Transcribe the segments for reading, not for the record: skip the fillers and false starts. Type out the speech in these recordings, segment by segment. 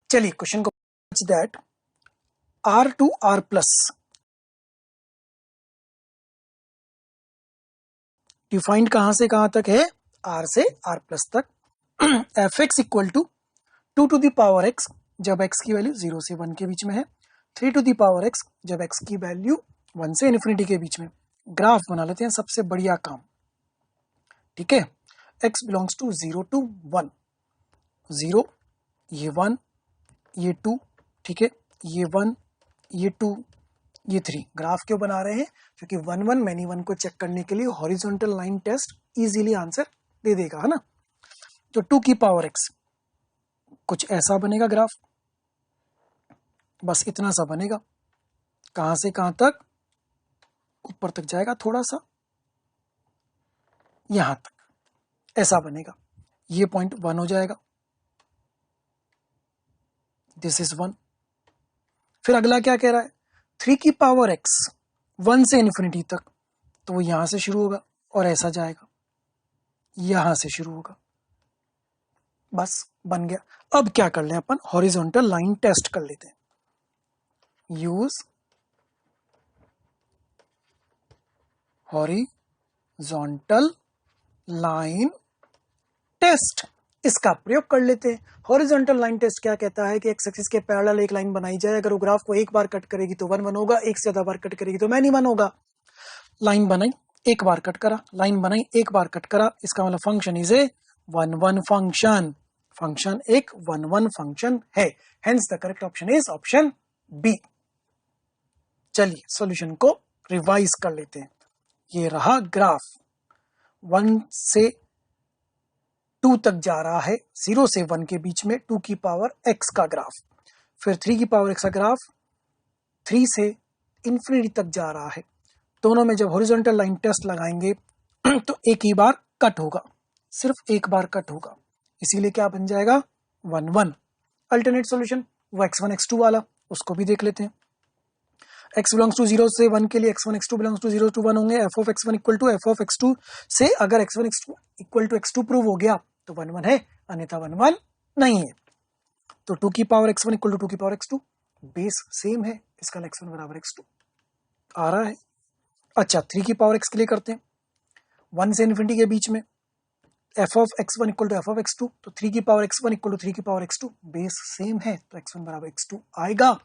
चलिए क्वेश्चन को that R to R plus defined कहां से कहां तक है? R से R प्लस तक। F x equal to 2 to the power x जब x की वैल्यू 0 से 1 के बीच में है, 3 to the power x जब x की वैल्यू 1 से इन्फिनिटी के बीच में। ग्राफ बना लेते हैं, सबसे बढ़िया काम। ठीक है, x बिलोंग्स टू 0 to 1, 0 ये 1 ये 2, ठीक है, ये 1 ये 2 ये 3। ग्राफ क्यों बना रहे हैं? क्योंकि 1 1 मैनी 1 को चेक करने के लिए horizontal line test easily answer दे देगा, है ना। तो 2 की पावर x कुछ ऐसा बनेगा ग्राफ, बस इतना सा बनेगा। कहां से कहां तक? ऊपर तक जाएगा थोड़ा सा, यहां तक ऐसा बनेगा। ये पॉइंट 1 हो जाएगा, दिस इज 1। फिर अगला क्या कह रहा है? 3 की पावर x 1 से इन्फिनिटी तक, तो वो यहां से शुरू होगा और ऐसा जाएगा, यहां से शुरू होगा। बस बन गया। अब क्या कर लें अपन? हॉरिजॉन्टल लाइन टेस्ट कर लेते हैं। यूज हॉरिजॉन्टल लाइन टेस्ट, इसका प्रयोग कर लेते हैं। हॉरिजॉन्टल लाइन टेस्ट क्या कहता है कि एक्स एक्सिस के पैरेलल एक लाइन बनाई जाए, अगर वो ग्राफ को एक बार कट करेगी तो 1 1 होगा, एक से ज्यादा बार कट करेगी तो मैनी 1 होगा। लाइन बनाई, एक बार कट करा, लाइन बनाई, एक बार कट करा, इसका मतलब function is a 1 1 function. Function एक 1 1 फंक्शन है, hence the correct option is option B. चलिए सॉल्यूशन को रिवाइज कर लेते हैं। ये रहा ग्राफ, 1 से 2 तक जा रहा है, 0 से 1 के बीच में 2 की पावर x का ग्राफ। फिर 3 की पावर x का ग्राफ 3 से इन्फिनिटी तक जा रहा है। दोनों में जब हॉरिजॉन्टल लाइन टेस्ट लगाएंगे तो एक ही बार कट होगा, सिर्फ एक बार कट होगा, इसीलिए क्या बन जाएगा? 1 1। अल्टरनेट सॉल्यूशन वो x1 x2 वाला, उसको भी देख लेते हैं। x बिलोंग्स टू 0 से 1 के लिए x1 x2 belongs to 0 to 1 होंगे। f of x1 equal to f of x2 से अगर x1 x2 equal to x2 prove हो गया तो 1 1 है, अन्यथा 1 1 नहीं है। तो 2 की पावर x1 इक्वल टू 2 की पावर x2, बेस सेम है, इसका x1 बराबर x2 आ रहा है। अच्छा, 3 की पावर x के लिए करते हैं, 1 से इन्फिनिटी के बीच में f of x1 equal to f of x2, तो 3 की पावर x1 इक्वल टू 3 की पावर x2, बेस सेम है, तो x1 बराबर x2 आएगा।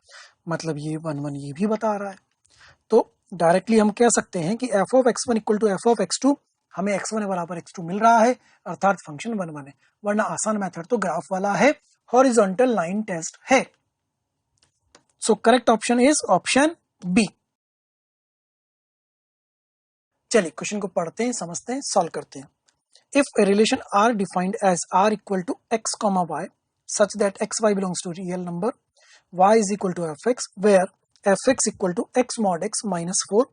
मतलब ये 1 1 ये भी बता रहा है। तो डायरेक्टली हम कह सकते हैं कि f of x1 equal to f of x2, हमें x1 बराबर x2 मिल रहा है, अर्थात फंक्शन 1 1 है। वरना आसान मेथड तो ग्राफ वाला है, हॉरिजॉन्टल लाइन टेस्ट है। So correct option is option B. चलिए क्वेश्चन को पढ़ते हैं, समझते हैं, सॉल्व करते हैं। If a relation R defined as R equal to x comma y such that xy belongs to real number, y is equal to fx, where fx equal to x mod x minus 4,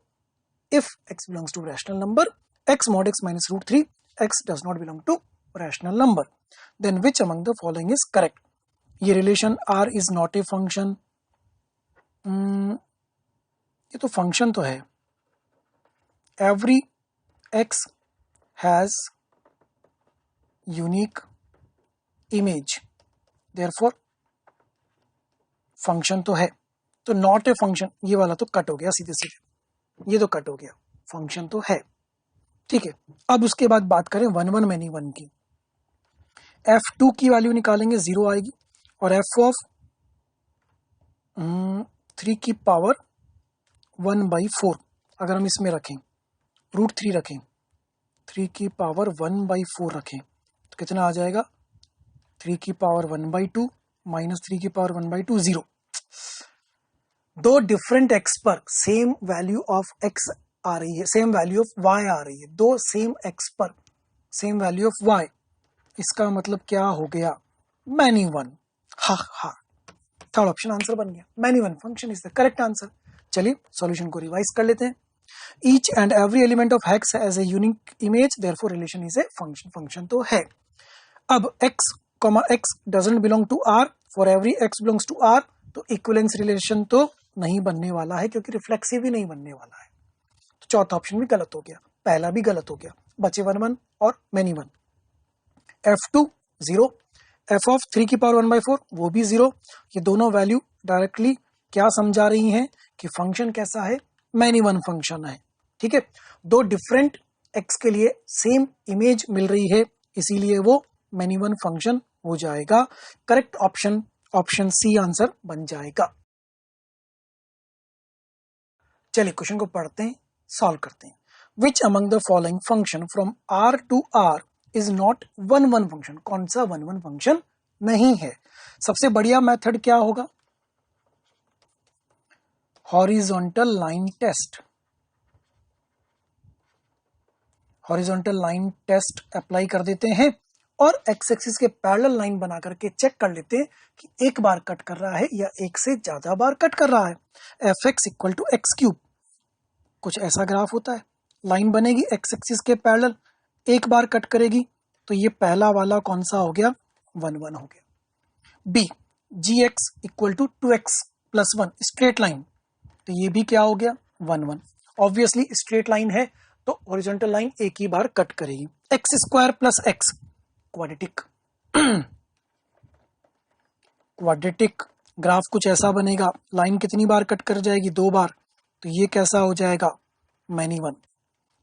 if x belongs to rational number, x mod x minus root 3, x does not belong to rational number, then which among the following is correct? ये relation R is not a function, ये तो function तो है। Every x has unique image, therefore function तो है, तो not a function, ये वाला तो कट हो गया सीधे सीधे, ये तो कट हो गया, फंक्शन तो है। ठीक है, अब उसके बाद बात करें 1 1 मैनी 1 की। f2 की वैल्यू निकालेंगे, 0 आएगी, और f ऑफ 3 की पावर 1/4 अगर हम इसमें रखें, रूट 3 रखें, 3 की पावर 1/4 रखें, तो कितना आ जाएगा? 3 की पावर 1/2 माइनस 3 की पावर 1/2, 0। दो डिफरेंट एक्स पर सेम वैल्यू ऑफ एक्स आ रही है, सेम वैल्यू ऑफ वाई आ रही है, दो सेम एक्स पर सेम वैल्यू ऑफ वाई, इसका मतलब क्या हो गया? मैनी 1। हा हा, थर्ड ऑप्शन आंसर बन गया, many 1 function is the correct answer. चलिए सॉल्यूशन को रिवाइज कर लेते हैं। Each and every element of hex has a unique image, therefore relation is a function, function तो है। अब x, x doesn't belong to R, for every x belongs to R, तो equivalence relation तो नहीं बनने वाला है, क्योंकि रिफ्लेक्सिव ही नहीं बनने वाला है। तो चौथा ऑप्शन भी गलत हो गया, पहला भी गलत हो गया, बचे 1 1 और मैनी 1। f2 0, एफ ऑफ 3 की पावर 1/4 वो भी 0। ये दोनों वैल्यू डायरेक्टली क्या समझा रही हैं कि फंक्शन कैसा है, मैनी वन फंक्शन है। ठीक है, दो डिफरेंट एक्स के लिए सेम इमेज मिल रही है, इसीलिए वो मैनी वन फंक्शन हो जाएगा। Correct option option C answer बन जाएगा। चलिए क्वेश्चन को पढ़ते हैं, सॉल्व करते हैं। Which among the following function from R to R is not one one function? कौन सा वन वन फंक्शन नहीं है? सबसे बढ़िया मेथड क्या होगा? Horizontal line test. Horizontal line test apply कर देते हैं और एक्स एक्सिस के पैरेलल लाइन बना करके चेक कर लेते हैं कि एक बार कट कर रहा है या एक से ज्यादा बार कट कर रहा है। F x equal to x cube, कुछ ऐसा ग्राफ होता है। लाइन बनेगी एक्स एक्सिस के पैरेलल, एक बार कट करेगी, तो ये पहला वाला कौन सा हो गया? 1 1 हो गया। B ji x equal to 2x plus 1, straight line, तो ये भी क्या हो गया? 1 1। ऑब्वियसली स्ट्रेट लाइन है तो हॉरिजॉन्टल लाइन एक ही बार कट करेगी। X square plus x, quadratic. Quadratic graph कुछ ऐसा बनेगा, लाइन कितनी बार कट कर जाएगी? 2 बार, तो ये कैसा हो जाएगा? Many one.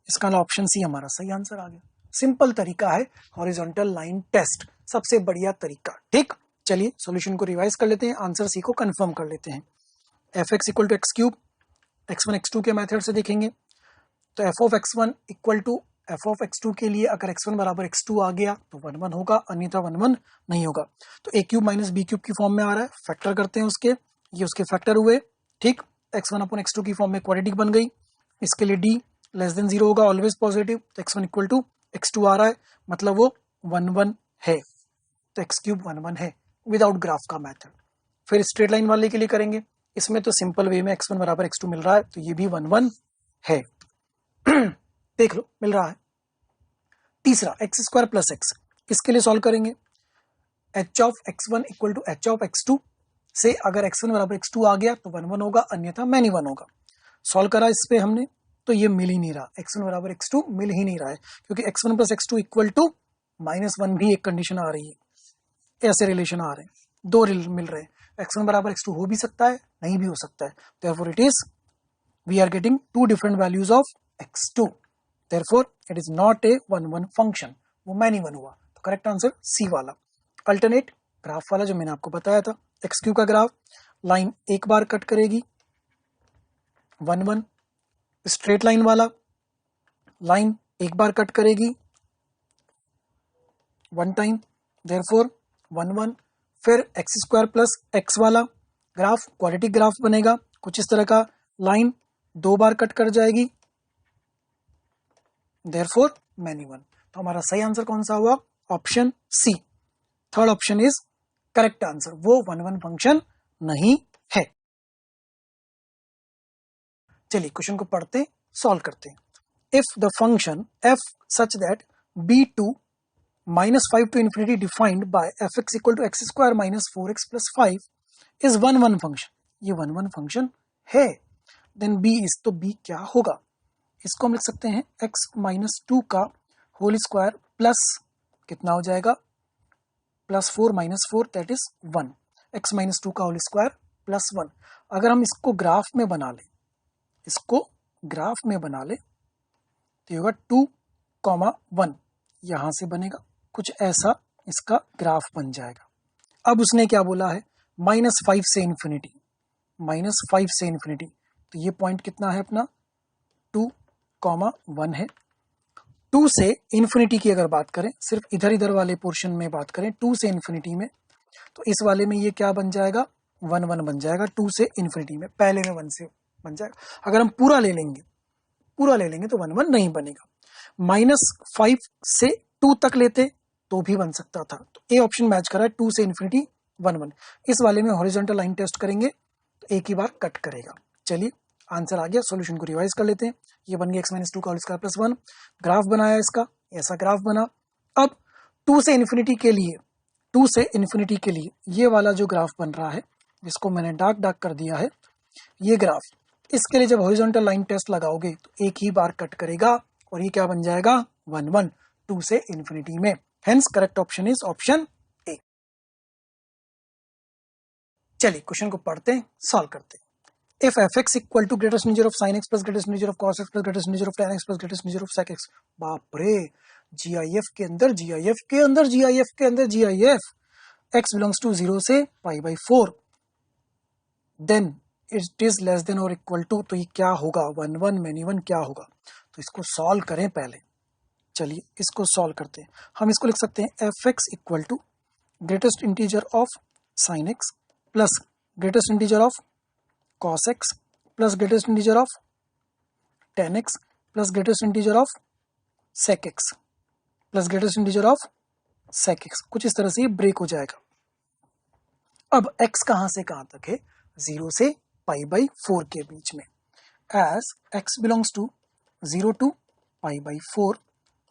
इसका ऑप्शन सी हमारा सही आंसर आ गया। सिंपल तरीका है हॉरिजॉन्टल लाइन टेस्ट, सबसे बढ़िया तरीका। ठीक, चलिए सॉल्यूशन को रिवाइज कर लेते हैं, आंसर सी को कंफर्म कर लेते हैं। F x equal to x cube, x1 x2 के मेथड से देखेंगे तो f of x1 equal to f of x2 के लिए अगर x1 बराबर x2 आ गया तो 1 1 होगा, अन्यथा 1 1 नहीं होगा। तो a cube minus B cube की फॉर्म में आ रहा है, फैक्टर करते हैं उसके, ये उसके फैक्टर हुए। ठीक, x1 अपॉन x2 की फॉर्म में क्वाड्रेटिक बन गई। इसके लिए d लेस देन 0 होगा, ऑलवेज पॉजिटिव। तो x1 इक्वल टू x2 आ रहा है, मतलब वो 1 1 है, तो x क्यूब 1 1 है विदाउट ग्राफ का मेथड। फिर स्ट्रेट लाइन वाले के लिए करेंगे, इसमें तो सिंपल वे में x1 बराबर x2 मिल रहा है, तो ये भी 1 1 है। देख लो मिल रहा है। तीसरा एक्स स्क्वायर प्लस एक्स, इसके लिए सॉल्व करेंगे। H of x1 equal to h of x2 से अगर x1 बराबर x2 आ गया तो 1 1 होगा, अन्यथा मैनी 1 होगा। सॉल्व करा इस पे हमने, तो ये मिल ही नहीं रहा, x1 बराबर x2 मिल ही नहीं रहा है, क्योंकि x1 plus x2 equal to -1 भी एक कंडीशन आ रही है। ऐसे रिलेशन आ रहे हैं, दो मिल रहे हैं। x1 बराबर x2 हो भी सकता है, नहीं भी हो सकता है। therefore it is we are getting two different values of x2, therefore it is not a 1 1 function, वो मैनी वन हुआ। तो करेक्ट आंसर सी वाला। अल्टरनेट ग्राफ वाला जो मैंने आपको बताया था, एक्स क्यू का ग्राफ, लाइन एक बार कट करेगी 1 1। स्ट्रेट लाइन वाला, लाइन एक बार कट करेगी 1 टाइम, देयरफॉर 1 1। फिर एक्स स्क्वायर प्लस एक्स वाला ग्राफ क्वाड्रेटिक ग्राफ बनेगा, कुछ इस तरह का, लाइन 2 बार कट कर जाएगी, देयरफॉर मैनी वन। तो हमारा सही आंसर कौन सा हुआ? Option C, third option is correct answer, वो 1 1 फंक्शन नहीं है। चलिए क्वेश्चन को पढ़ते, सॉल्व करते हैं। If the function f such that b2 -5 to infinity defined by fx equal to x square minus 4x plus 5 is 1 1 function, ये 1 1 function है, देन b इज, तो b क्या होगा? इसको हम लिख सकते हैं x माइनस 2 का होल स्क्वायर प्लस कितना हो जाएगा? Plus 4 minus 4 that is 1, x minus 2 का होल स्क्वायर प्लस 1। अगर हम इसको ग्राफ में बना ले, इसको ग्राफ में बना ले तो होगा 2,1, यहां से बनेगा कुछ ऐसा, इसका ग्राफ बन जाएगा। अब उसने क्या बोला है? -5 से इन्फिनिटी, -5 से इन्फिनिटी, तो ये पॉइंट कितना है अपना? 2,1 है। 2 से इन्फिनिटी की अगर बात करें, सिर्फ इधर इधर वाले पोर्शन में बात करें 2 से इन्फिनिटी में, तो इस वाले में ये क्या बन जाएगा? 1 1 बन जाएगा। 2 से इन्फिनिटी में पहले में 1 से बन जाएगा। अगर हम पूरा ले लेंगे तो 1 1 नहीं बनेगा। -5 से 2 तक लेते तो भी बन सकता था, तो ए ऑप्शन मैच कर रहा है, 2 से इन्फिनिटी 1 1। इस वाले में हॉरिजॉन्टल लाइन टेस्ट करेंगे तो एक ही बार कट करेगा। चलिए आंसर आ गया, सॉल्यूशन को रिवाइज कर लेते हैं। ये बन गया x माइनस 2 का होल स्क्वायर प्लस 1, ग्राफ बनाया इसका, ऐसा ग्राफ बना। अब 2 से इन्फिनिटी के लिए, 2 से इन्फिनिटी के लिए ये वाला जो ग्राफ बन रहा है, जिसको मैंने डार्क कर दिया है, ये ग्राफ, इसके लिए जब हॉरिजॉन्टल लाइन टेस्ट लगाओगे तो एक ही बार कट करेगा और ये क्या बन जाएगा? 1 1, 2 से इन्फिनिटी में। Hence correct option is option चलिए क्वेश्चन को पढ़ते हैं, सॉल्व करते हैं। If f(x) equal to greatest integer of sin x plus greatest integer of cos x plus greatest integer of tan x plus greatest integer of sec x, बाप रे, GIF के अंदर GIF के अंदर GIF के अंदर GIF, x belongs to 0 से pi by 4, then it is less than or equal to, तो ये क्या होगा, 1 1 many 1 क्या होगा, तो इसको सॉल्व करें पहले। चलिए इसको सॉल्व करते हैं। हम इसको लिख सकते हैं f(x) equal to greatest integer of sin x plus greatest integer of cos x plus greatest integer of tan x plus greatest integer of sec x plus greatest integer of sec x, कुछ इस तरह से ये break हो जाएगा। अब x कहां से कहां तक है, 0 से पाई बाई 4 के बीच में। As x belongs to 0 to pi by 4,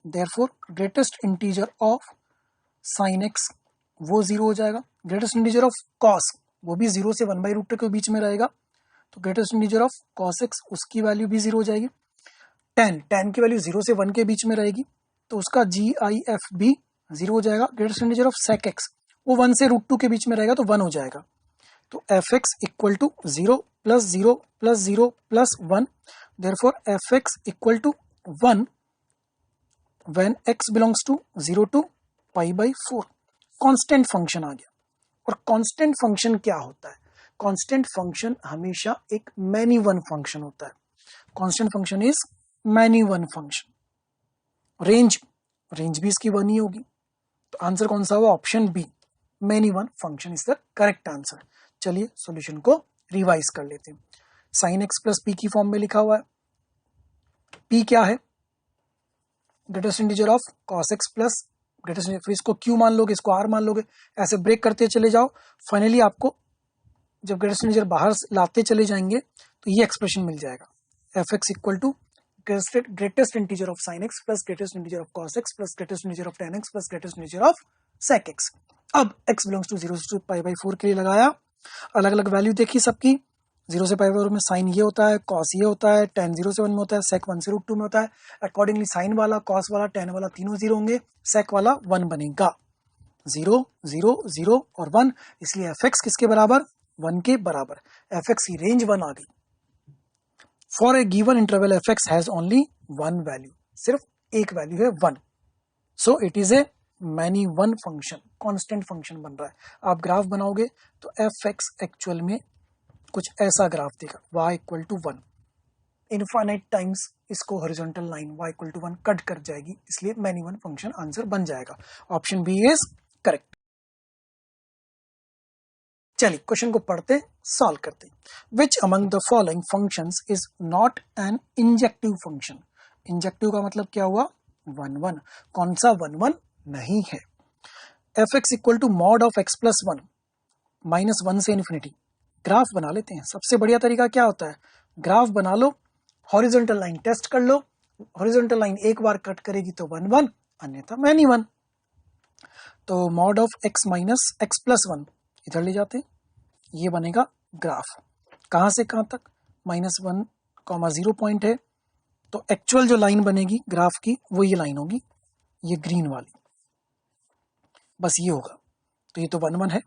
therefore greatest integer of sin x वो 0 हो जाएगा, ग्रेटेस्ट इंटीजर ऑफ cos वो भी 0 से 1/√2 के बीच में रहेगा, तो greatest integer of cos x उसकी वैल्यू भी 0 हो जाएगी। tan की वैल्यू 0 से 1 के बीच में रहेगी, तो उसका GIF भी 0 हो जाएगा। Greatest integer of sec x वो 1 से √2 के बीच में रहेगा, तो 1 हो जाएगा। तो fx equal to 0 plus 0 plus 0 plus 1, therefore fx equal to 1 when x belongs to 0 to pi by 4। Constant function आ गया। और कांस्टेंट फंक्शन क्या होता है, कांस्टेंट फंक्शन हमेशा एक मैनी वन फंक्शन होता है। Constant function is many one function. Range भी इसकी 1 ही होगी, तो आंसर कौन सा हुआ, option B, many one function is the correct answer. चलिए सॉल्यूशन को रिवाइज कर लेते हैं। साइन एक्स प्लस पी की फॉर्म में लिखा हुआ है। पी क्या है, greatest integer of cos x plus greatest, फिर इसको क्यू मान लोगे, इसको आर मान लोगे, ऐसे ब्रेक करते चले जाओ। फाइनली आपको जब ग्रेटेस्ट इंटीजर बाहर लाते चले जाएंगे तो ये एक्सप्रेशन मिल जाएगा, f x equal to greatest integer of sine x plus greatest integer of cos x plus greatest integer of tan x plus greatest integer of sec x. अब x belongs to 0 to pi by 4 के लिए लगाया, अलग अलग value देखी सबकी। 0 से पाई by 4 में साइन ये होता है, कॉस ये होता है, टेन 0 से 1 में होता है, सेक 1 से √2 में होता है। अकॉर्डिंगली साइन वाला, कॉस वाला, टेन वाला तीनों 0 होंगे, सेक वाला 1 बनेगा। 0 0 0 और 1, इसलिए एफ एक्स किसके बराबर, 1 के बराबर। एफ एक्स की रेंज 1 आ गई। For a given interval F x has only 1 value, सिर्फ एक वैल्यू है 1, so it is a many one function, constant function बन रहा है। आप ग्राफ बनाओगे तो एफ एक्स एक्चुअल में कुछ ऐसा ग्राफ देगा, y equal to 1, infinite times इसको horizontal line y equal to 1 cut कर जाएगी, इसलिए मैनी वन फंक्शन आंसर बन जाएगा। Option B is correct. चलिए क्वेश्चन को पढ़ते, सॉल्व करते। Which among the following functions is not an injective function. Injective का मतलब क्या हुआ, 1 1। कौन सा 1 1 नहीं है। F x equal to mod of x plus 1 minus 1 से इन्फिनिटी। ग्राफ बना लेते हैं। सबसे बढ़िया तरीका क्या होता है, ग्राफ बना लो, हॉरिजॉन्टल लाइन टेस्ट कर लो। हॉरिजॉन्टल लाइन एक बार कट करेगी तो 1 1, अन्यथा मैनी 1। तो mod of x minus x plus 1 इधर ले जाते हैं, ये बनेगा ग्राफ। कहां से कहां तक, -1, 0 पॉइंट है, तो एक्चुअल जो लाइन बनेगी ग्राफ की वो ये लाइन होगी, ये ग्रीन वाली, बस ये होगा। तो ये तो 1 1 है,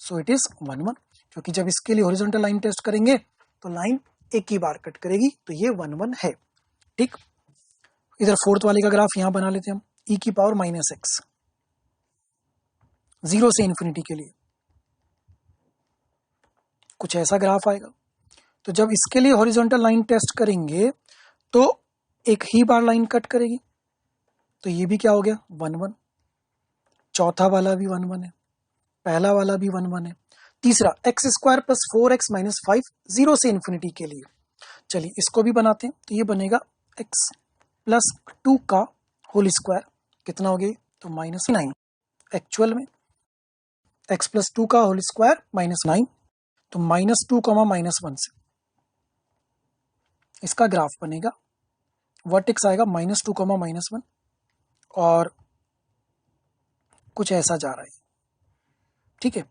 सो इट इज 1 1, क्योंकि जब इसके लिए हॉरिजॉन्टल लाइन टेस्ट करेंगे तो लाइन एक ही बार कट करेगी, तो ये 1 1 है। ठीक, इधर फोर्थ वाले का ग्राफ यहां बना लेते हैं हम, e की पावर -x 0 से इन्फिनिटी के लिए कुछ ऐसा ग्राफ आएगा। तो जब इसके लिए हॉरिजॉन्टल लाइन टेस्ट करेंगे तो एक ही बार लाइन कट करेगी, तो ये भी क्या हो गया 1 1। चौथा वाला भी 1 1 है, पहला वाला भी 1 1 है। तीसरा x² प्लस 4x माइनस 5 0 से इन्फिनिटी के लिए, चलिए इसको भी बनाते हैं। तो ये बनेगा x प्लस 2 का होल स्क्वायर, कितना हो गया, तो -9। एक्चुअल में x प्लस 2 का होल स्क्वायर -9, तो -2 -1 से इसका ग्राफ बनेगा। वर्टेक्स आएगा -2 -1 और कुछ ऐसा जा रहा है। ठीक है,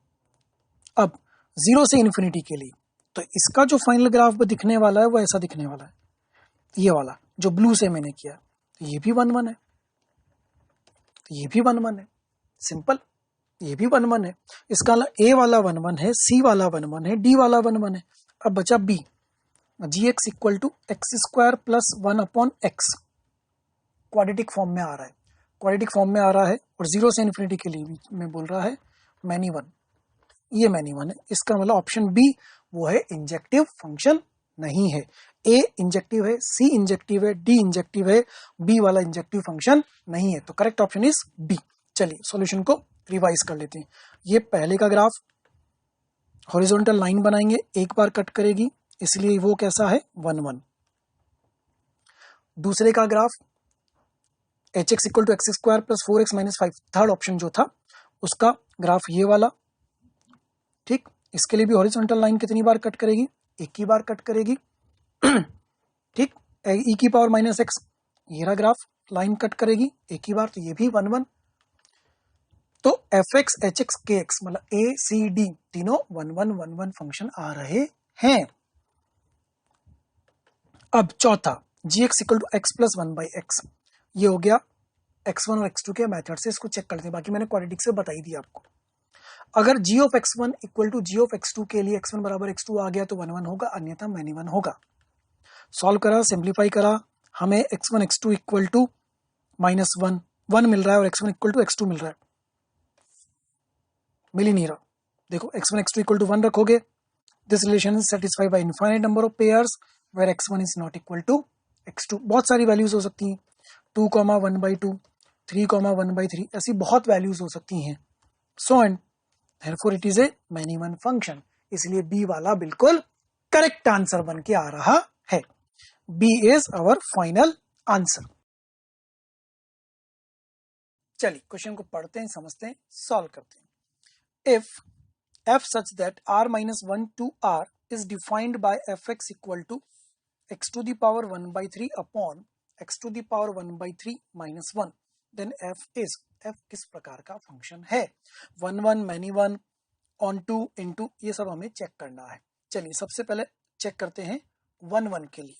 अब 0 से इन्फिनिटी के लिए, तो इसका जो फाइनल ग्राफ दिखने वाला है वो ऐसा दिखने वाला है, ये वाला जो ब्लू से मैंने किया, तो ये भी 1 1 है, तो ये भी 1 1 है। सिंपल, ये भी 1 1 है। इसका ए वाला 1 1 है, सी वाला 1 1 है, डी वाला 1 1 है। अब बचा B, ji x equal to x square plus 1 upon x, quadratic form में आ रहा है, क्वाड्रेटिक फॉर्म में आ रहा है और 0 से इन्फिनिटी के लिए भी मैं बोल रहा है मैनी वन, ये मैनी वन है। इसका मतलब ऑप्शन बी वो है इंजेक्टिव फंक्शन नहीं है। ए इंजेक्टिव है, सी इंजेक्टिव है, डी इंजेक्टिव है, बी वाला इंजेक्टिव फंक्शन नहीं है। तो करेक्ट ऑप्शन इज बी। चलिए सॉल्यूशन को रिवाइज कर लेते हैं। ये पहले का ग्राफ हॉरिजॉन्टल लाइन बनाएंगे, एक बार कट करेगी, इसलिए वो कैसा है 1 1। दूसरे का graph h x equal to x square plus 4x minus 5, third option जो था उसका ग्राफ ये वाला। ठीक, इसके लिए भी हॉरिजॉन्टल लाइन कितनी बार कट करेगी, एक ही बार कट करेगी। ठीक, ई की पावर माइनस एक्स, ये रहा ग्राफ, लाइन कट करेगी एक ही बार, तो ये भी 1 1। तो एफ एक्स एच एक्स के एक्स मतलब ए सी डी तीनों 1 1 1 1 फंक्शन आ रहे हैं। अब चौथा G x equal to x plus 1 by x, ये हो गया x1 और x2 के मेथड से, इसको चेक करते हैं, बाकी मैंने क्वाड्रेटिक से बताई दी आपको। अगर g of x1 equal to g of x2 के लिए x1 बराबर x2 आ गया तो 1 1 होगा, अन्यथा मैनी वन होगा। सॉल्व करा, सिंप्लीफाई करा, हमें x1 x2 equal to minus 1 1 मिल रहा है और x1 इक्वल टू x2 मिल रहा है, मिल ही नहीं रहा। देखो x1 x2 इक्वल टू 1 रखोगे, this relation is satisfied by infinite number of pairs where x1 is not equal to x2। बहुत सारी वैल्यूज हो सकती हैं, 2, 1/2, 3, 1/3, ऐसी बहुत वैल्यूज हो सकती हैं। So and therefore it is a many one function, इसलिए बी वाला बिल्कुल करेक्ट आंसर बन के आ रहा है। B is our final answer. चलिए क्वेश्चन को पढ़ते हैं, समझते हैं, सॉल्व करते हैं। If f such that r minus 1 to r is defined by fx equal to x to the power 1 by 3 upon x to the power 1 by 3 minus 1, then f is, f किस प्रकार का function है। 1 1 many one, onto, into, ये सब हमें check करना है। चलिए सबसे पहले चेक करते हैं 1 1 के लिए।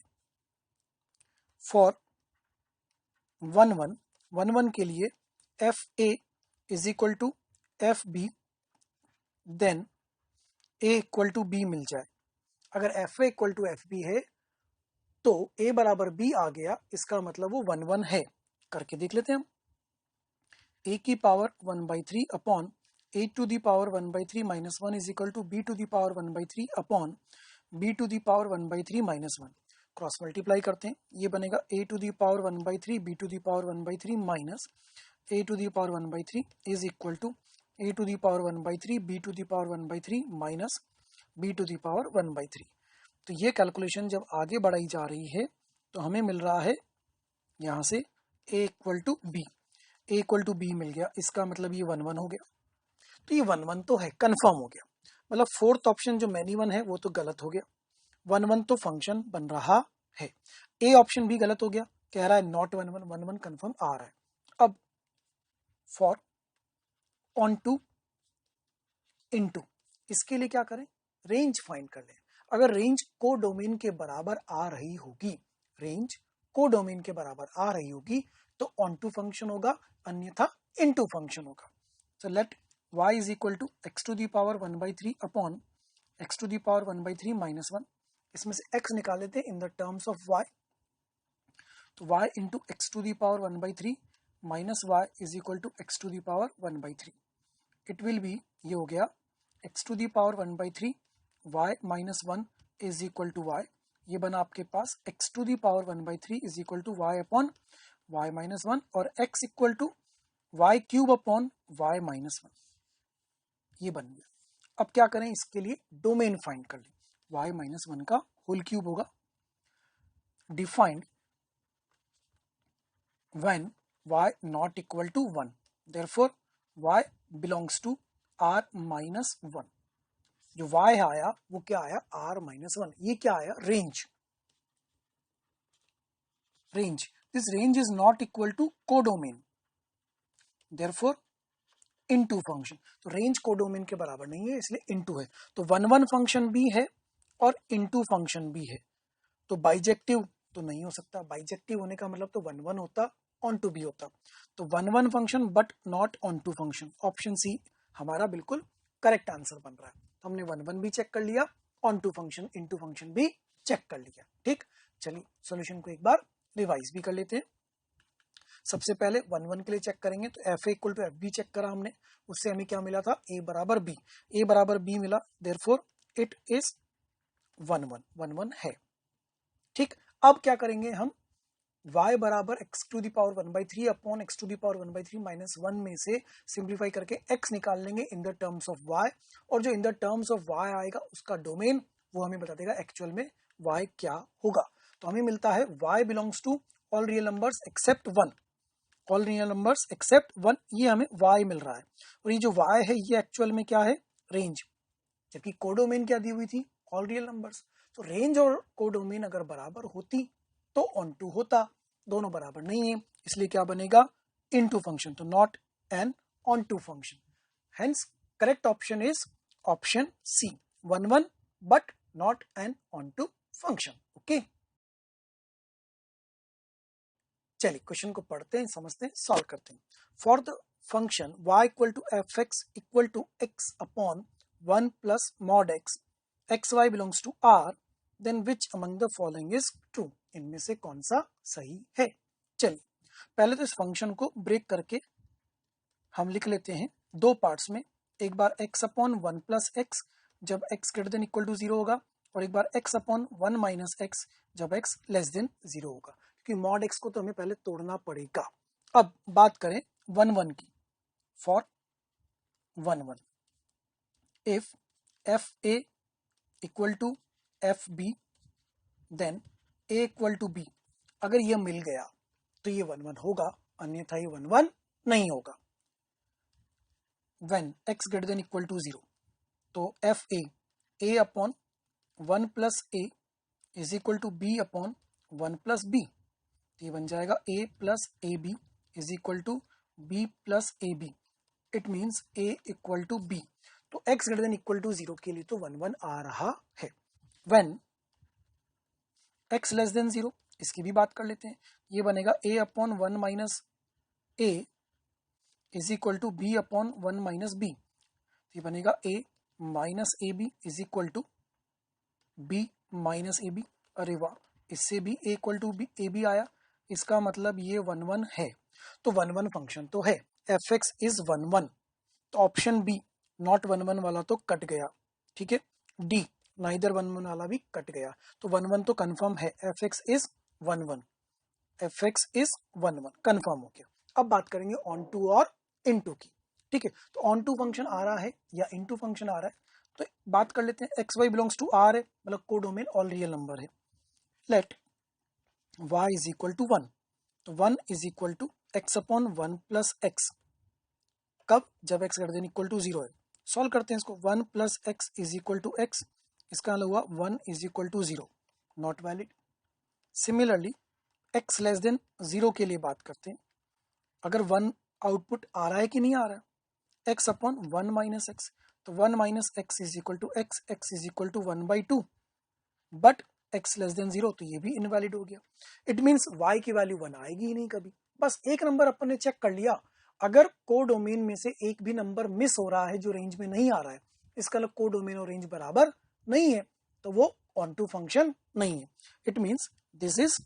फॉर 1 1 1 1 के लिए f a is equal to f b, then a equal to b मिल जाए। अगर f a equal to f b है तो ए बराबर बी आ गया, इसका मतलब वो 1 1 है। करके देख लेते हैं हम। ए की power 1/3 upon a to the power 1/3 minus 1 is equal to b to the power 1/3 upon b to the power 1/3 minus 1। Cross multiply करते हैं, ये बनेगा a to the power 1/3 b to the power 1/3 minus a to the power 1/3 is equal to a to the power 1/3 b to the power 1/3 minus b to the power 1/3। तो ये calculation जब आगे बढ़ाई जा रही है तो हमें मिल रहा है यहाँ से a equal to b, a equal to b मिल गया, इसका मतलब ये 1 1 हो गया। तो ये 1 1 तो है, कंफर्म हो गया। मतलब फोर्थ ऑप्शन जो मैनी वन है वो तो गलत हो गया, 1 1 तो फंक्शन बन रहा है। ए ऑप्शन भी गलत हो गया, कह रहा है नॉट 1 1, 1 1 कंफर्म आ रहा है। अब फॉर ऑन टू इनटू, इसके लिए क्या करें, रेंज फाइंड कर लें। अगर रेंज को डोमेन के बराबर आ रही होगी, रेंज को डोमेन के बराबर आ रही होगी तो ऑन टू फंक्शन होगा, अन्यथा इनटू फंक्शन होगा। So let y is equal to x to the power 1/3 upon x to the power 1/3 minus 1। इसमें से x निकाल लेते हैं in the terms of y, तो y into x to the power 1/3 minus y is equal to x to the power 1/3। It will be, ये हो गया x to the power 1/3 y minus 1 is equal to y, ये बना आपके पास x to the power 1/3 is equal to y upon y minus 1 और x equal to y cube upon y minus 1, ये बन गया। अब क्या करें, इसके लिए डोमेन फाइंड कर लें। y माइनस 1 का होल क्यूब होगा, defined when y not equal to 1, therefore y belongs to r minus 1। जो y आया वो क्या आया, r माइनस 1। ये क्या आया, range. Range, this range is not equal to codomain, therefore into function. तो रेंज कोडोमेन के बराबर नहीं है, इसलिए इनटू है। तो 1 1 फंक्शन भी है और इनटू फंक्शन भी है, तो बाइजेक्टिव तो नहीं हो सकता। बाइजेक्टिव होने का मतलब तो 1 1 होता, ऑन टू भी होता। तो 1 1 function but not onto function, option सी हमारा बिल्कुल करेक्ट आंसर बन रहा है। तो हमने 1 1 भी चेक कर लिया, onto function into function भी चेक कर लिया। ठीक, चलिए सॉल्यूशन को एक बार रिवाइज भी कर लेते हैं। सबसे पहले 1 1 के लिए चेक करेंगे तो f a equal to f b check करा हमने, उससे हमें क्या मिला था, ए बराबर बी, ए बराबर बी मिला, देयरफॉर इट इज 1 1 1 1 है। ठीक, अब क्या करेंगे हम, y बराबर x to the power 1/3 upon x to the power 1/3 minus 1 में से सिंप्लीफाई करके x निकाल लेंगे in the terms of y, और जो in the terms of y आएगा उसका डोमेन वो हमें बता देगा एक्चुअल में y क्या होगा। तो हमें मिलता है y belongs to all real numbers except 1, all real numbers except 1, ये हमें y मिल रहा है। और ये जो y है ये एक्चुअल में क्या है, रेंज, जबकि कोडोमेन क्या दी हुई थी, ऑल रियल नंबर्स। तो रेंज और कोडोमेन अगर बराबर होती तो ऑन टू होता, दोनों बराबर नहीं है, इसलिए क्या बनेगा, इनटू फंक्शन, तो not an onto function. Hence correct option is option c, 1 1 but not an onto function. Okay, चलिए क्वेश्चन को पढ़ते हैं, समझते हैं, सॉल्व करते हैं। For the function y equal to f x equal to x upon 1 plus mod x, x y belongs to r, then which among the following is true, इनमें से कौन सा सही है। चलिए पहले तो इस फंक्शन को ब्रेक करके हम लिख लेते हैं दो पार्ट्स में, एक बार x अपॉन 1 प्लस एक्स जब x greater than equal to 0 होगा, और एक बार x अपॉन 1 माइनस एक्स जब x लेस देन 0 होगा, क्योंकि मॉड x को तो हमें पहले तोड़ना पड़ेगा। अब बात करें 1 1 की, for 1 1 if f a equal to f b then a equal to b, अगर ये मिल गया तो ये 1 1 होगा, अन्यथा ये 1 1 नहीं होगा। when x greater than equal to 0, तो f a upon 1 plus a is equal to b upon 1 plus b, ये बन जाएगा a plus a b is equal to b plus a b, it means a equal to b. तो x greater than equal to 0 के लिए तो 1 1 आ रहा है। when x less than 0, इसकी भी बात कर लेते हैं, ये बनेगा a upon 1 minus a is equal to b upon 1 minus b, ये बनेगा a minus a b is equal to b minus a b. अरे वाह, इससे भी a equal to b a b आया, इसका मतलब ये 1 1 है। तो 1 1 फंक्शन तो है, एफ एक्स इज 1 1, तो ऑप्शन बी नॉट 1 1 वाला तो कट गया। ठीक है, डी नाइदर 1 1 वाला भी कट गया, तो 1 1 तो कंफर्म है, f x is 1 1, F x is 1 1 confirm हो गया। अब बात करेंगे ऑन टू और इनटू की। ठीक है, तो ऑन टू फंक्शन आ रहा है या इनटू फंक्शन आ रहा है, तो बात कर लेते हैं, x y belongs to r है, मतलब कोडोमेन ऑल रियल नंबर है। Let y is equal to 1, तो 1 is equal to x upon 1 plus x, कब, जब x greater than equal to 0 है। सॉल्व करते हैं इसको, 1 plus x is equal to x, इसका हल हुआ 1 is equal to 0, not valid. Similarly x less than 0 के लिए बात करते हैं, अगर 1 आउटपुट आ रहा है कि नहीं आ रहा है, x अपॉन 1 माइनस एक्स, तो 1 minus x is equal to x, x is equal to 1/2, but x less than 0, तो ये भी इनवैलिड हो गया। इट मीन्स y की वैल्यू 1 आएगी ही नहीं कभी। बस एक नंबर अपन ने चेक कर लिया, अगर कोडोमेन में से एक भी नंबर मिस हो रहा है जो रेंज में नहीं आ रहा है, इसका मतलब कोडोमेन और रेंज बराबर नहीं है, तो वो ऑन टू फंक्शन नहीं है। It means this is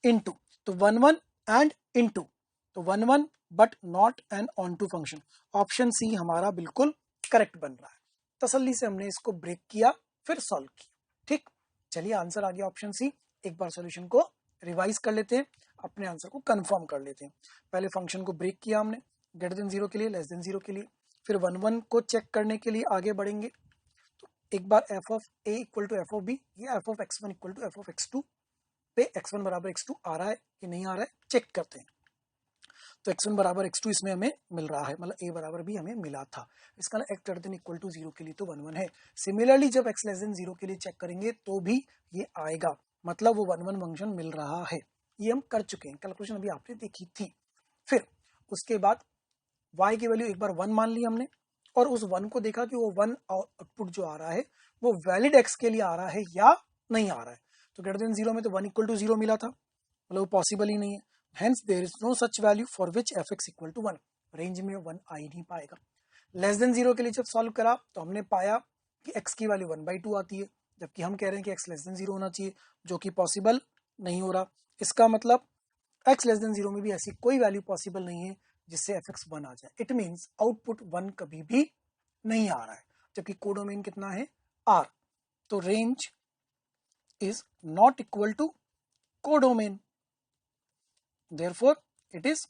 into, तो 1 1 एंड इनटू, तो 1 1 but not an onto function. Option सी हमारा बिल्कुल करेक्ट बन रहा है। तसल्ली से हमने इसको ब्रेक किया, फिर सॉल्व किया। ठीक, चलिए आंसर आ गया ऑप्शन सी। एक बार सॉल्यूशन को रिवाइज कर लेते हैं, अपने आंसर को कंफर्म कर लेते हैं। पहले फंक्शन को ब्रेक किया हमने, ग्रेटर देन 0 के लिए, लेस देन 0 के लिए, फिर 1 1 को चेक करने के लिए आगे बढ़ेंगे। तो एक बार f of a equal to f of b या f of x1 equal to f of x2 पे x1 बराबर x2 आ रहा है कि नहीं आ रहा है चेक करते हैं। तो x1 बराबर x2 इसमें हमें मिल रहा है, मतलब a बराबर भी हमें मिला था, इसका ना x greater than equal to 0 के लिए तो 1 1 है। सिमिलरली जब x लेस देन 0 के लिए चेक करेंगे तो भी ये आएगा, मतलब वो 1 1 फंक्शन मिल रहा है। ये हम कर चुके हैं, कैलकुलेशन अभी आपने देखी थी। फिर उसके बाद y की वैल्यू एक बार 1 मान ली हमने, और उस 1 को देखा कि वो 1 आउटपुट जो आ रहा है वो वैलिड x के लिए आ रहा है या नहीं आ रहा है। तो ग्रेटर देन 0 में तो 1 इक्वल टू 0 मिला था, मतलब वो पॉसिबल ही नहीं है। Hence there is no such value for which fx equal to 1, range में 1 आ ही नहीं पाएगा। लेस देन 0 के लिए जब सॉल्व करा तो हमने पाया कि x की वैल्यू 1/2 आती है, जबकि हम कह रहे हैं कि x लेस देन 0 होना चाहिए, जो कि पॉसिबल नहीं हो रहा। इसका मतलब x लेस देन 0 में भी ऐसी कोई वैल्यू पॉसिबल नहीं है जिससे fx 1 आ जाए। इट मीन्स आउटपुट 1 कभी भी नहीं आ रहा है, जबकि कोडोमेन कितना है r, तो range is not equal to codomain, therefore it is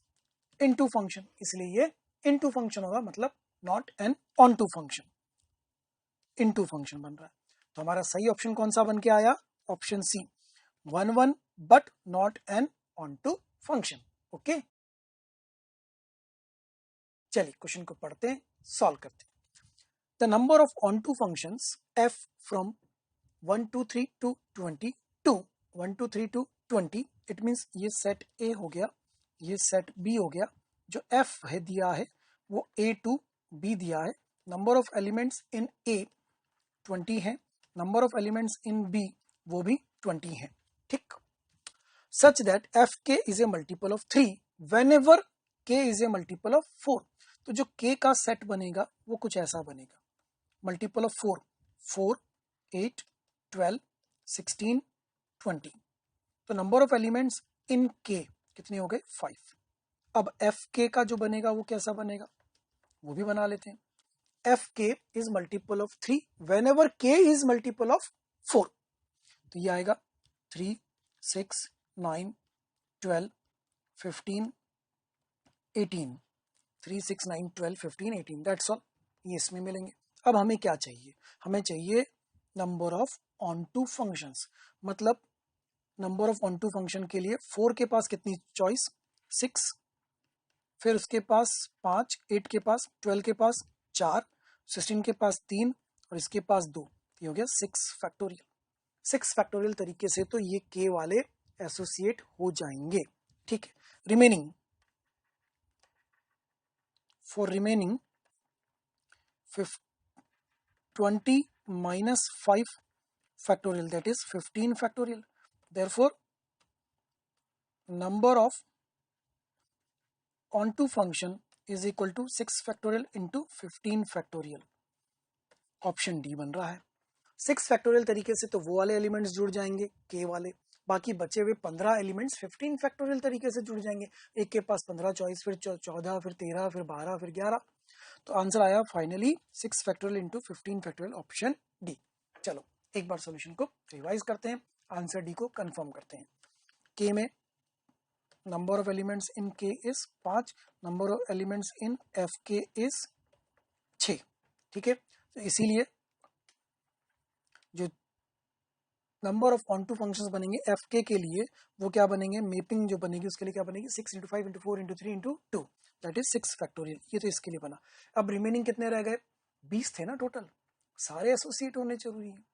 into function, इसलिए ये इनटू फंक्शन होगा, मतलब not an onto function, into function बन रहा है। तो हमारा सही ऑप्शन कौन सा बन के आया? Option c, 1 but not an onto function. Okay, चलिए क्वेश्चन को पढ़ते हैं, सॉल्व करते हैं। The number of onto functions f from 1 2 3 to 22, 1 2 3 to 20, it means ये सेट A हो गया, ये सेट B हो गया। जो f है दिया है वो A टू B दिया है। Number of elements in A 20 है, number of elements in B वो भी 20 है, ठीक। सच दैट एफ के is a multiple of 3 when ever के इज ए मल्टीपल ऑफ 4। तो जो k का सेट बनेगा वो कुछ ऐसा बनेगा, मल्टीपल ऑफ 4, 4 8 12 16 20। तो number of elements in k कितने हो गए? 5। अब एफ के का जो बनेगा वो कैसा बनेगा, वो भी बना लेते हैं। एफ के is multiple of 3 when ever के इज मल्टीपल ऑफ 4। तो ये आएगा 3 6 9 12 15 18, 3 6 9 12 15 18, दैट्स ऑल, ये इसमें मिलेंगे। अब हमें क्या चाहिए? हमें चाहिए number of onto functions, मतलब number of onto function के लिए 4 के पास कितनी चॉइस? 6, फिर उसके पास 5, 8 के पास, 12 के पास 4, 16 के पास 3 और इसके पास 2, ये हो गया 6 फैक्टोरियल। 6 फैक्टोरियल तरीके से तो ये के वाले एसोसिएट हो जाएंगे, ठीक है। Remaining, for remaining 20 minus 5 factorial, that is 15 factorial. Therefore number of onto function is equal to 6 factorial into 15 factorial। Option D बन रहा है। 6 फैक्टोरियल तरीके से तो वो वाले एलिमेंट्स जुड़ जाएंगे के वाले, बाकी बचे हुए 15 एलिमेंट्स 15 फैक्टोरियल तरीके से जुड़ जाएंगे। एक के पास 15 चॉइस, फिर 14, फिर 13, फिर 12, फिर 11। तो आंसर आया finally 6 factorial into 15 factorial, option D. चलो एक बार सॉल्यूशन को रिवाइज करते हैं, आंसर डी को कंफर्म करते हैं। के में नंबर ऑफ एलिमेंट्स इन के is 5, number of elements in f के इज 6, ठीक है। तो इसीलिए जो number of onto functions बनेंगे एफ के लिए वो क्या बनेंगे, मैपिंग जो बनेगी उसके लिए क्या बनेगी, 6 into 5 into 4 into 3 into 2, that is 6 factorial. ये तो इसके लिए बना। अब रिमेनिंग कितने रह गए? 20 थे ना टोटल, सारे एसोसिएट होने जरूरी है।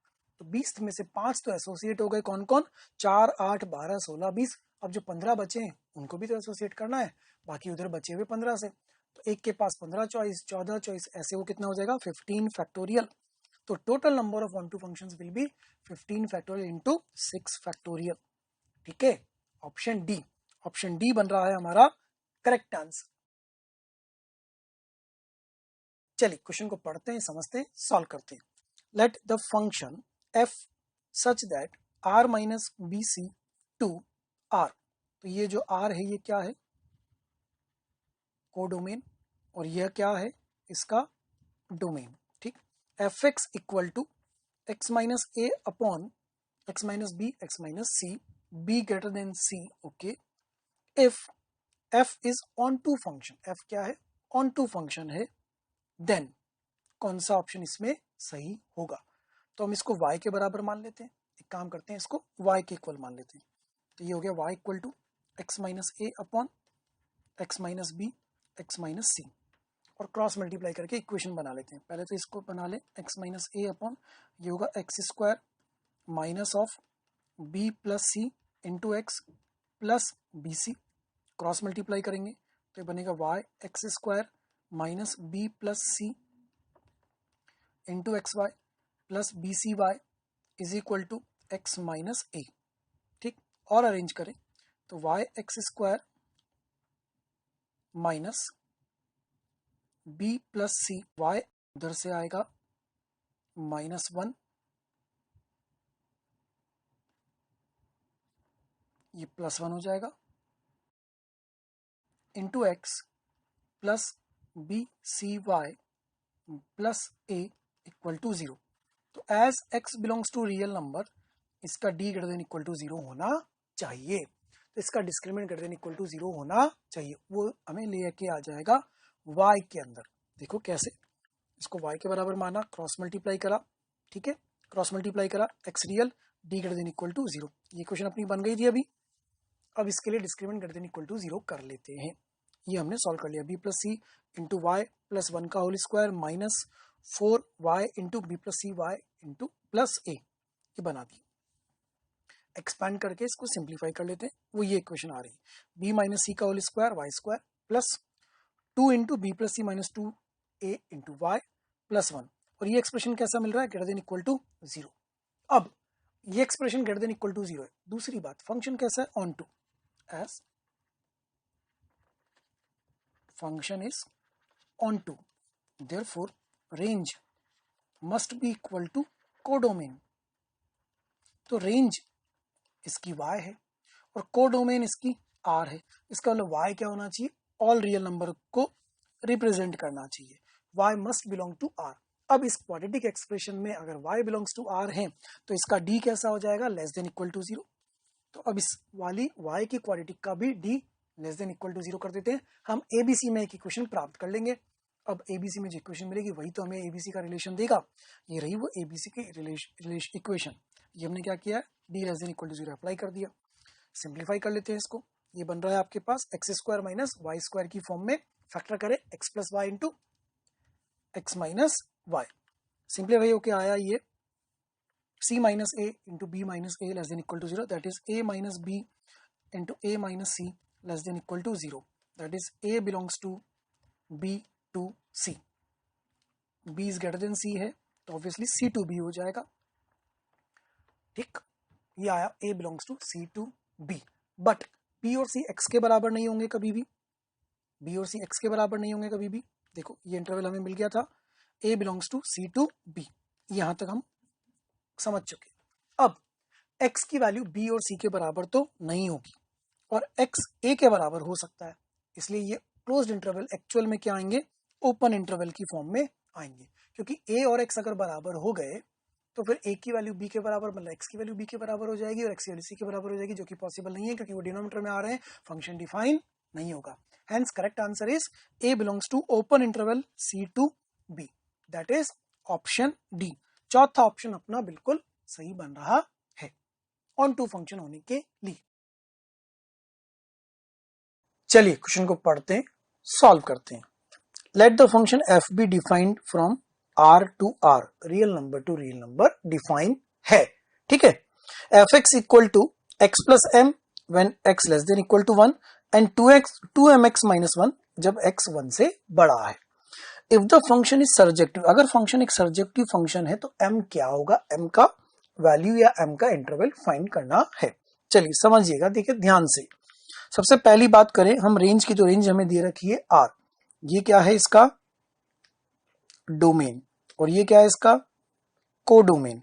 तो 20 में से 5 तो एसोसिएट हो गए, कौन कौन? 4 8 12 16 20। अब जो 15 बचे हैं उनको भी तो एसोसिएट करना है, बाकी उधर बचे हुए 15 से। तो एक के पास 15 चॉइस, 14 चॉइस, ऐसे वो कितना हो जाएगा 15 फैक्टोरियल। तो total number of onto functions will be 15 factorial into 6 factorial, ठीक है। ऑप्शन डी, ऑप्शन डी बन रहा है हमारा करेक्ट आंसर। चलिए क्वेश्चन को पढ़ते हैं, समझते हैं, सॉल्व करते हैं। Let the function f such that r minus b c to r. तो ये जो आर है ये क्या है? कोडोमेन, और यह क्या है? इसका डोमेन, ठीक। F x equal to x minus a upon x minus b, x minus c, b greater than c, okay. If f is onto function, f क्या है? ऑन टू फंक्शन है, then कौन सा option इसमें सही होगा? तो हम इसको y के बराबर मान लेते हैं, एक काम करते हैं इसको y के इक्वल मान लेते हैं। तो ये हो गया y equal to x minus a upon x minus b, x minus c, और क्रॉस मल्टीप्लाई करके इक्वेशन बना लेते हैं। पहले तो इसको बना ले, एक्स माइनस ए अपॉन ये होगा x square minus of b plus c into x plus b c, cross multiply करेंगे तो ये बनेगा y x square minus b plus c into x y plus b c y is equal to x minus a, ठीक। और arrange करें तो y x square minus b plus c, y उधर से आएगा -1, ये +1 हो जाएगा, into x plus b c y plus a equal to 0। तो as x belongs to real number, इसका D greater than equal to 0 होना चाहिए। तो इसका discriminant greater than equal to 0 होना चाहिए, वो हमें लेके आ जाएगा y के अंदर। देखो कैसे, इसको y के बराबर माना, क्रॉस मल्टीप्लाई करा, ठीक है, क्रॉस मल्टीप्लाई करा, x real, d greater than equal to 0। ये क्वेश्चन अपनी बन गई थी अभी। अब इसके लिए discriminant greater than equal to 0 कर लेते हैं। ये हमने सॉल्व कर लिया, b plus c into y plus 1 का whole square minus 4y into b plus c y into plus a, ये बना दी। एक्सपैंड करके इसको सिंप्लीफाई कर लेते हैं, वो ये इक्वेशन आ रही है, बी माइनस सी का whole square y square plus 2 into b plus c minus 2 a into y plus 1। और ये एक्सप्रेशन कैसा मिल रहा है, ग्रेटर देन इक्वल टू 0। अब ये expression greater than equal to 0 है। दूसरी बात, फंक्शन कैसा है, onto, as function is onto, therefore range must be equal to codomain. तो रेंज इसकी y है और कोडोमेन इसकी r है। इसका मतलब y क्या होना चाहिए, ऑल रियल नंबर को रिप्रेजेंट करना चाहिए, y must belong to r। अब इस क्वाड्रेटिक एक्सप्रेशन में अगर y बिलोंग्स टू r है तो इसका d कैसा हो जाएगा, लेस देन इक्वल टू 0। तो अब इस वाली y की क्वाड्रेटिक का भी d less than equal to 0 कर देते हैं। हम ABC में एक इक्वेशन प्राप्त कर लेंगे। अब ABC में जो इक्वेशन मिलेगी वही तो हमें ABC का रिलेशन देगा। ये रही वो ABC की इक्वेशन। ये हमने क्या किया है, d less than equal to 0 apply कर दिया। सिंप्लीफाई कर लेते हैं इसको। ये बन रहा है आपके पास x square minus y square की फॉर्म में, फैक्टर करें x plus y into x minus y. Simplify होके आया ये c minus a into b minus a less than equal to 0, that is a minus b into a minus c less than equal to 0, that is a belongs to b to c। b is greater than c है तो obviously c to b हो जाएगा, ठीक। ये आया a belongs to c to b। But b और c x के बराबर नहीं होंगे कभी भी, b और c x के बराबर नहीं होंगे कभी भी। देखो ये इंटरवल हमें मिल गया था, a belongs to c to b, यहां तक हम समझ चुके। अब x की वैल्यू b और c के बराबर तो नहीं होगी और x a के बराबर हो सकता है, इसलिए ये क्लोज्ड इंटरवल एक्चुअल में क्या आएंगे, ओपन इंटरवल की फॉर्म में आएंगे। क्योंकि a और x अगर बराबर हो गए तो फिर a की वैल्यू b के बराबर, मतलब x की वैल्यू b के बराबर हो जाएगी और x की वैल्यू c के बराबर हो जाएगी, जो कि पॉसिबल नहीं है क्योंकि वो डिनोमिनेटर में आ रहे हैं, फंक्शन डिफाइन नहीं होगा। Hence correct answer is a belongs to open interval c to b, that is option d. चौथा ऑप्शन अपना बिल्कुल सही बन रहा है ऑन टू फंक्शन होने के लिए। चलिए क्वेश्चन को पढ़ते हैं, सॉल्व करते हैं। Let the function f be defined from r to r, real number to real number define है, ठीक है। F x equal to x plus m when x less than equal to 1 and 2mx minus 1 जब x 1 से बड़ा है। If the function is surjective, अगर function एक surjective function है तो m क्या होगा, m का वैल्यू या m का इंटरवल फाइंड करना है। चलिए समझिएगा, देखिए ध्यान से। सबसे पहली बात करें हम रेंज की, तो रेंज हमें दे रखी है r, ये क्या है इसका डोमेन और ये क्या है इसका कोडोमेन,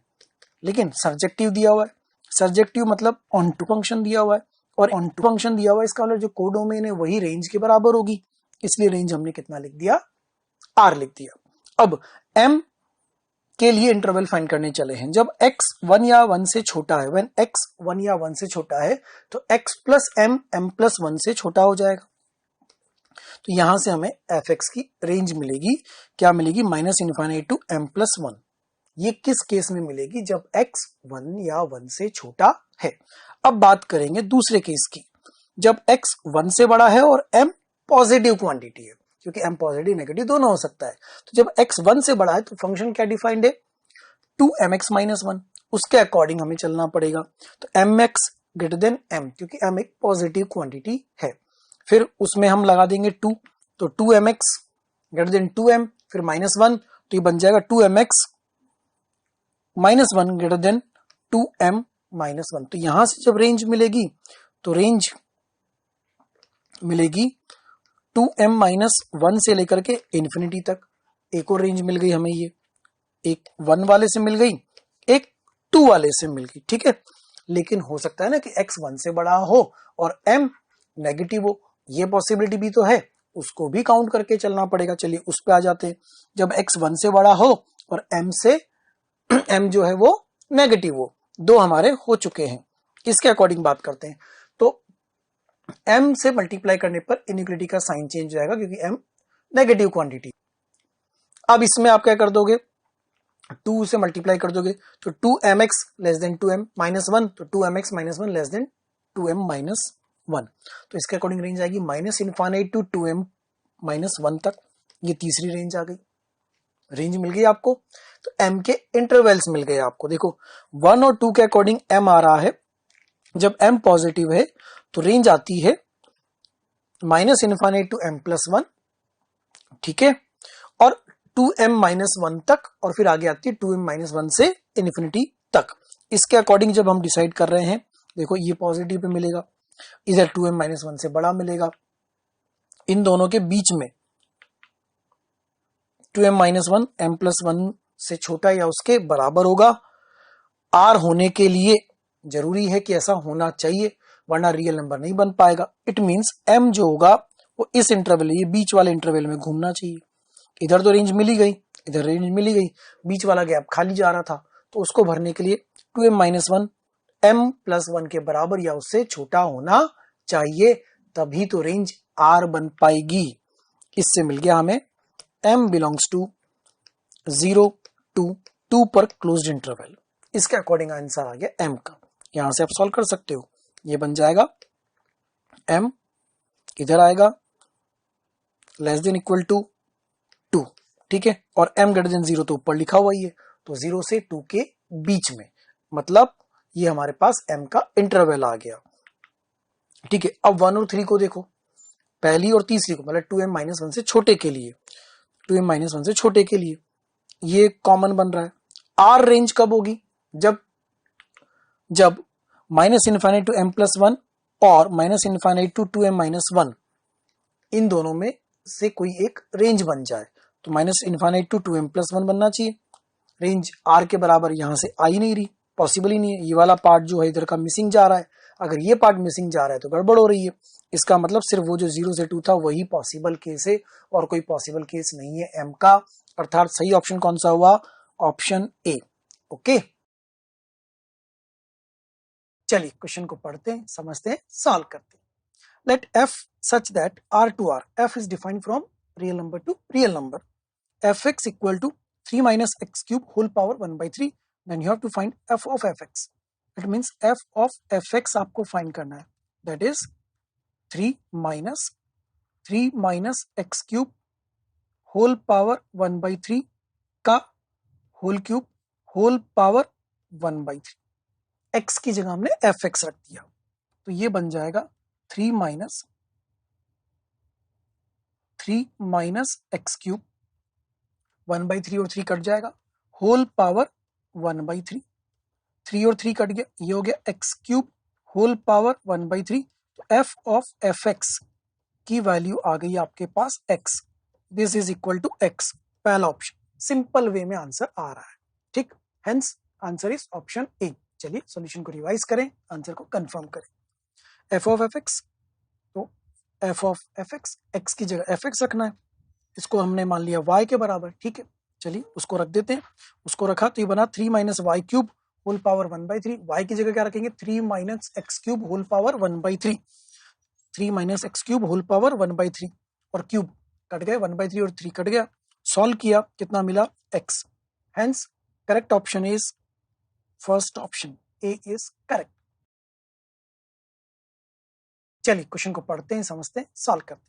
लेकिन सर्जेक्टिव दिया हुआ है। सर्जेक्टिव मतलब ऑन टू फंक्शन दिया हुआ है और ऑन टू फंक्शन दिया हुआ है, इसका मतलब जो कोडोमेन है वही रेंज के बराबर होगी, इसलिए रेंज हमने कितना लिख दिया, r लिख दिया। अब m के लिए इंटरवल फाइंड करने चले हैं। जब x 1 या 1 से छोटा है, व्हेन x 1 या 1 से छोटा है तो x plus m m plus 1 से छोटा हो जाएगा। तो यहां से हमें एफ एक्स की रेंज मिलेगी, क्या मिलेगी, minus infinite to m plus 1। ये किस केस में मिलेगी, जब x 1 या 1 से छोटा है। अब बात करेंगे दूसरे केस की, जब x 1 से बड़ा है और m पॉजिटिव क्वांटिटी है, क्योंकि m पॉजिटिव नेगेटिव दोनों हो सकता है। तो जब x 1 से बड़ा है तो फंक्शन क्या डिफाइंड है, 2mx माइनस 1, उसके अकॉर्डिंग हमें चलना पड़ेगा। तो mx ग्रेटर देन m, क्योंकि m एक पॉजिटिव क्वांटिटी है। फिर उसमें हम लगा देंगे 2, तो 2mx ग्रेटर देन 2m, फिर माइनस 1, तो ये बन जाएगा 2mx minus 1 greater than 2m minus 1। तो यहां से जब रेंज मिलेगी तो रेंज मिलेगी 2m माइनस 1 से लेकर के इन्फिनिटी तक एक और रेंज मिल गई हमें, ये एक 1 वाले से मिल गई, एक 2 वाले से मिल गई, ठीक है। लेकिन हो सकता है ना कि x 1 से बड़ा हो और m नेगेटिव हो, ये पॉसिबिलिटी भी तो है, उसको भी काउंट करके चलना पड़ेगा। चलिए उस पे आ जाते हैं। जब x 1 से बड़ा हो और m जो है वो नेगेटिव हो, दो हमारे हो चुके हैं, इसके अकॉर्डिंग बात करते हैं। तो m से मल्टीप्लाई करने पर इनइक्वालिटी का साइन चेंज हो जाएगा क्योंकि m नेगेटिव क्वांटिटी। अब इसमें आप क्या कर दोगे, 2 से मल्टीप्लाई कर दोगे तो 2mx less than 2m minus 1, तो 2mx minus 1 less than 2m minus 1। तो इसके अकॉर्डिंग रेंज आएगी minus infinite to 2m minus 1 तक। ये तीसरी रेंज आ गई, रेंज मिल गई आपको। तो m के इंटरवल्स मिल गए आपको। देखो 1 और 2 के अकॉर्डिंग m आ रहा है, जब m पॉजिटिव है तो रेंज आती है minus infinite to m plus 1, ठीक है, और 2m माइनस 1 तक, और फिर आगे आती है 2m माइनस 1 से इन्फिनिटी तक। इसके अकॉर्डिंग जब हम डिसाइड कर रहे हैं, देखो ये पॉजिटिव पे मिलेगा, इधर 2m माइनस 1 से बड़ा मिलेगा, इन दोनों के बीच में 2m माइनस 1 m प्लस 1 से छोटा या उसके बराबर होगा। r होने के लिए जरूरी है कि ऐसा होना चाहिए, वरना रियल नंबर नहीं बन पाएगा। इट मींस m जो होगा वो इस इंटरवल, ये बीच वाले इंटरवल में घूमना चाहिए। इधर तो रेंज मिली गई, इधर रेंज मिली गई, बीच वाला गैप खाली जा रहा था, तो उसको भरने के लिए 2m माइनस 1 m प्लस 1 के बराबर या उससे छोटा होना चाहिए, तभी तो रेंज r बन पाएगी। इससे मिल गया हमें m बिलोंग्स टू 0 टू 2 पर क्लोज्ड इंटरवल। इसके अकॉर्डिंग आंसर आ गया m का। यहां से आप सॉल्व कर सकते हो, ये बन जाएगा m इधर आएगा लेस देन इक्वल टू 2, ठीक है, और m ग्रेटर देन 0 तो ऊपर लिखा हुआ ही है, तो 0 से 2 के बीच में, मतलब ये हमारे पास m का इंटरवल आ गया, ठीक है। अब 1 और 3 को देखो, पहली और तीसरी को, मतलब 2m माइनस 1 से छोटे के लिए, 2m माइनस 1 से छोटे के लिए ये कॉमन बन रहा है। r रेंज कब होगी, जब minus infinite to m plus 1 और minus infinite to 2m minus 1, इन दोनों में से कोई एक रेंज बन जाए। तो minus infinite to 2m plus 1 बनना चाहिए, रेंज r के बराबर यहां से आ ही नहीं रही, पॉसिबल ही नहीं है। ये वाला पार्ट जो है इधर का मिसिंग जा रहा है, अगर ये पार्ट मिसिंग जा रहा है तो गड़बड़ हो रही है। इसका मतलब सिर्फ वो जो 0 से 2 था वही पॉसिबल केस है, और कोई पॉसिबल केस नहीं है m का, अर्थात सही ऑप्शन कौन सा हुआ, ऑप्शन ए। ओके, चलिए क्वेश्चन को पढ़ते हैं, समझते हैं, सॉल्व करते हैं। Let f such that r to r, f is defined from real number to real number, fx equal to 3 minus x cube whole power 1 by 3, then you have to find f of fx. That means f of fx आपको find करना है, that is 3 minus x cube whole power 1 by 3 का whole cube whole power 1 by 3, x की जगह हमने fx रख दिया, तो ये बन जाएगा 3 माइनस एक्स क्यूब, 1 by 3 और 3 कट जाएगा, होल पावर 1 by 3, 3 और 3 कट गया, ये हो गया x cube whole power 1 by 3। तो एफ ऑफ एफ एक्स की वैल्यू आ गई आपके पास x, this is equal to x, पहला ऑप्शन, सिंपल वे में आंसर आ रहा है, ठीक, hence answer is option a. चलिए सॉल्यूशन को रिवाइज करें, आंसर को कंफर्म करें। एफ ऑफ एफ एक्स, तो f of f x, x की जगह एफ एक्स रखना है, इसको हमने मान लिया y के बराबर, ठीक है, चलिए उसको रख देते हैं। उसको रखा तो ये बना 3 minus y cube whole power 1 by 3, y की जगह क्या रखेंगे, 3 minus x cube whole power 1 by 3, 3 minus x cube whole power 1 by 3, और क्यूब कट गए, 1 by 3 और 3 कट गया, सॉल्व किया, कितना मिला x, hence correct option is first option, a is correct. चलिए क्वेश्चन को पढ़ते हैं, समझते हैं, सॉल्व करते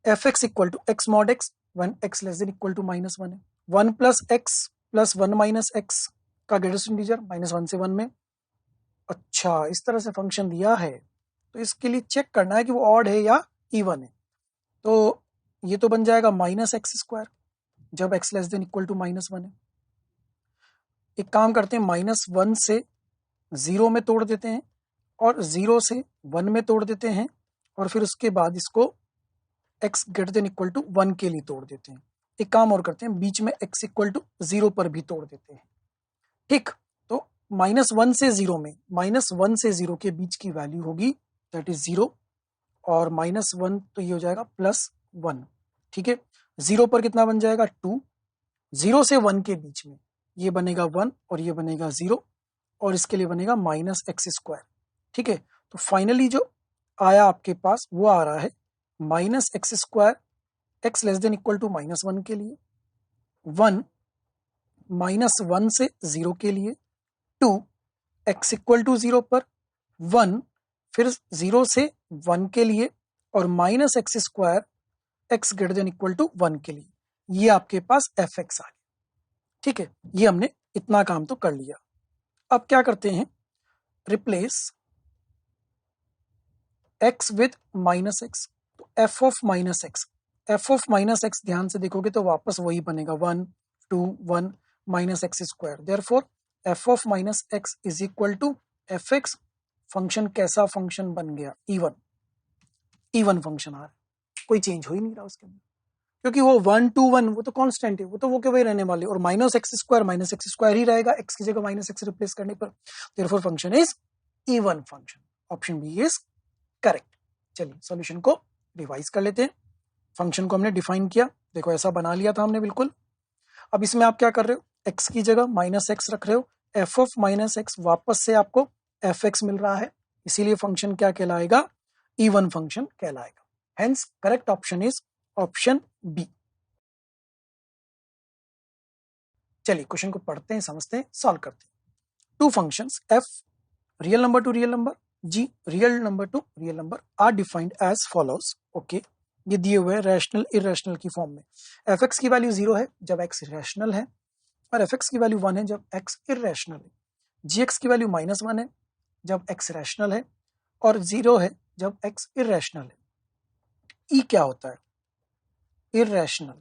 हैं। F x equal to x mod x one x less than equal to minus 1 है, 1 plus x plus 1 minus x का ग्रेटेस्ट इंटीजर माइनस 1 से 1 में। अच्छा, इस तरह से फंक्शन दिया है, तो इसके लिए चेक करना है कि वो ऑड है या इवन है। तो ये तो बन जाएगा माइनस एक्स स्क्वायर जब x less than equal to minus 1 है। एक काम करते हैं, माइनस 1 से 0 में तोड़ देते हैं और 0 से 1 में तोड़ देते हैं, और फिर उसके बाद इसको x greater than equal to 1 के लिए तोड़ देते हैं। एक काम और करते हैं, बीच में x इक्वल टू 0 पर भी तोड़ देते हैं। ठीक, तो -1 से 0 में -1 से 0 के बीच की वैल्यू होगी दैट इज 0, और -1 तो ये हो जाएगा +1। ठीक है, 0 पर कितना बन जाएगा 2, 0 से 1 के बीच में ये बनेगा 1 और ये बनेगा 0, और इसके लिए बनेगा -x²। ठीक है, तो फाइनली जो आया आपके पास वो आ रहा है -x², x less than equal to -1 के लिए, 1 -1 से 0 के लिए, 2 x इक्वल टू 0 पर, 1 फिर 0 से 1 के लिए, और -x² x greater than equal to 1 के लिए। ये आपके पास fx आ गया। ठीक है, ये हमने इतना काम तो कर लिया। अब क्या करते हैं, रिप्लेस x विद -x, तो f ऑफ -x ध्यान से देखोगे तो वापस वही बनेगा 1 2 1 -x²। Therefore f of -x is equal to fx। Function कैसा फंक्शन बन गया, इवन फंक्शन आ रहा है, कोई चेंज हो ही नहीं रहा उसके अंदर, क्योंकि वो 1 2 1 वो तो कांस्टेंट है, वो तो वो के वही रहने वाले, और -x² ही रहेगा x की जगह -x रिप्लेस करने पर। Therefore function is even function. Option B is correct. चलिए सॉल्यूशन को रिवाइज कर लेते हैं। फंक्शन को हमने डिफाइन किया, देखो ऐसा बना लिया था हमने बिल्कुल। अब इसमें आप क्या कर रहे हो, x की जगह -x रख रहे हो, f ऑफ -x वापस से आपको fx मिल रहा है, इसीलिए फंक्शन क्या कहलाएगा, इवन फंक्शन कहलाएगा। Hence correct option is option B. चलिए क्वेश्चन को पढ़ते हैं, समझते हैं, सॉल्व करते हैं। Two functions f real number to real number, g real number to real number are defined as follows. Okay, ये दिए हुए रैशनल इरेशनल की फॉर्म में। fx की वैल्यू 0 है जब x रैशनल है, और fx की वैल्यू 1 है जब x इरेशनल है। gx की वैल्यू -1 है जब x रैशनल है, और 0 है जब x इरेशनल है। e क्या होता है, इरेशनल,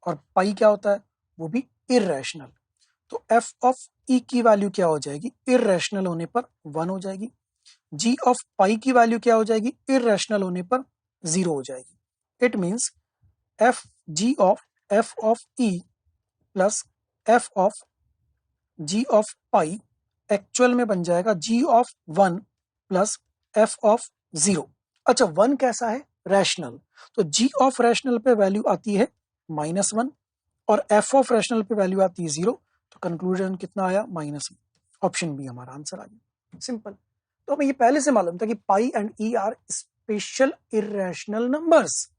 और पाई क्या होता है, वो भी इरेशनल। तो f ऑफ e की वैल्यू क्या हो जाएगी, इरेशनल होने पर 1 हो जाएगी। g ऑफ पाई की वैल्यू क्या हो जाएगी, इरेशनल होने पर 0 हो जाएगी। It means f of e plus f of g of pi actual में बन जाएगा g of 1 plus f of 0। अच्छा, 1 कैसा है, रैशनल, तो g ऑफ रैशनल पे वैल्यू आती है -1, और f ऑफ रैशनल पे वैल्यू आती है 0, तो कंक्लूजन कितना आया, -1। ऑप्शन बी हमारा आंसर आ गया, सिंपल। तो हमें ये पहले से मालूम था कि pi and e are special irrational numbers,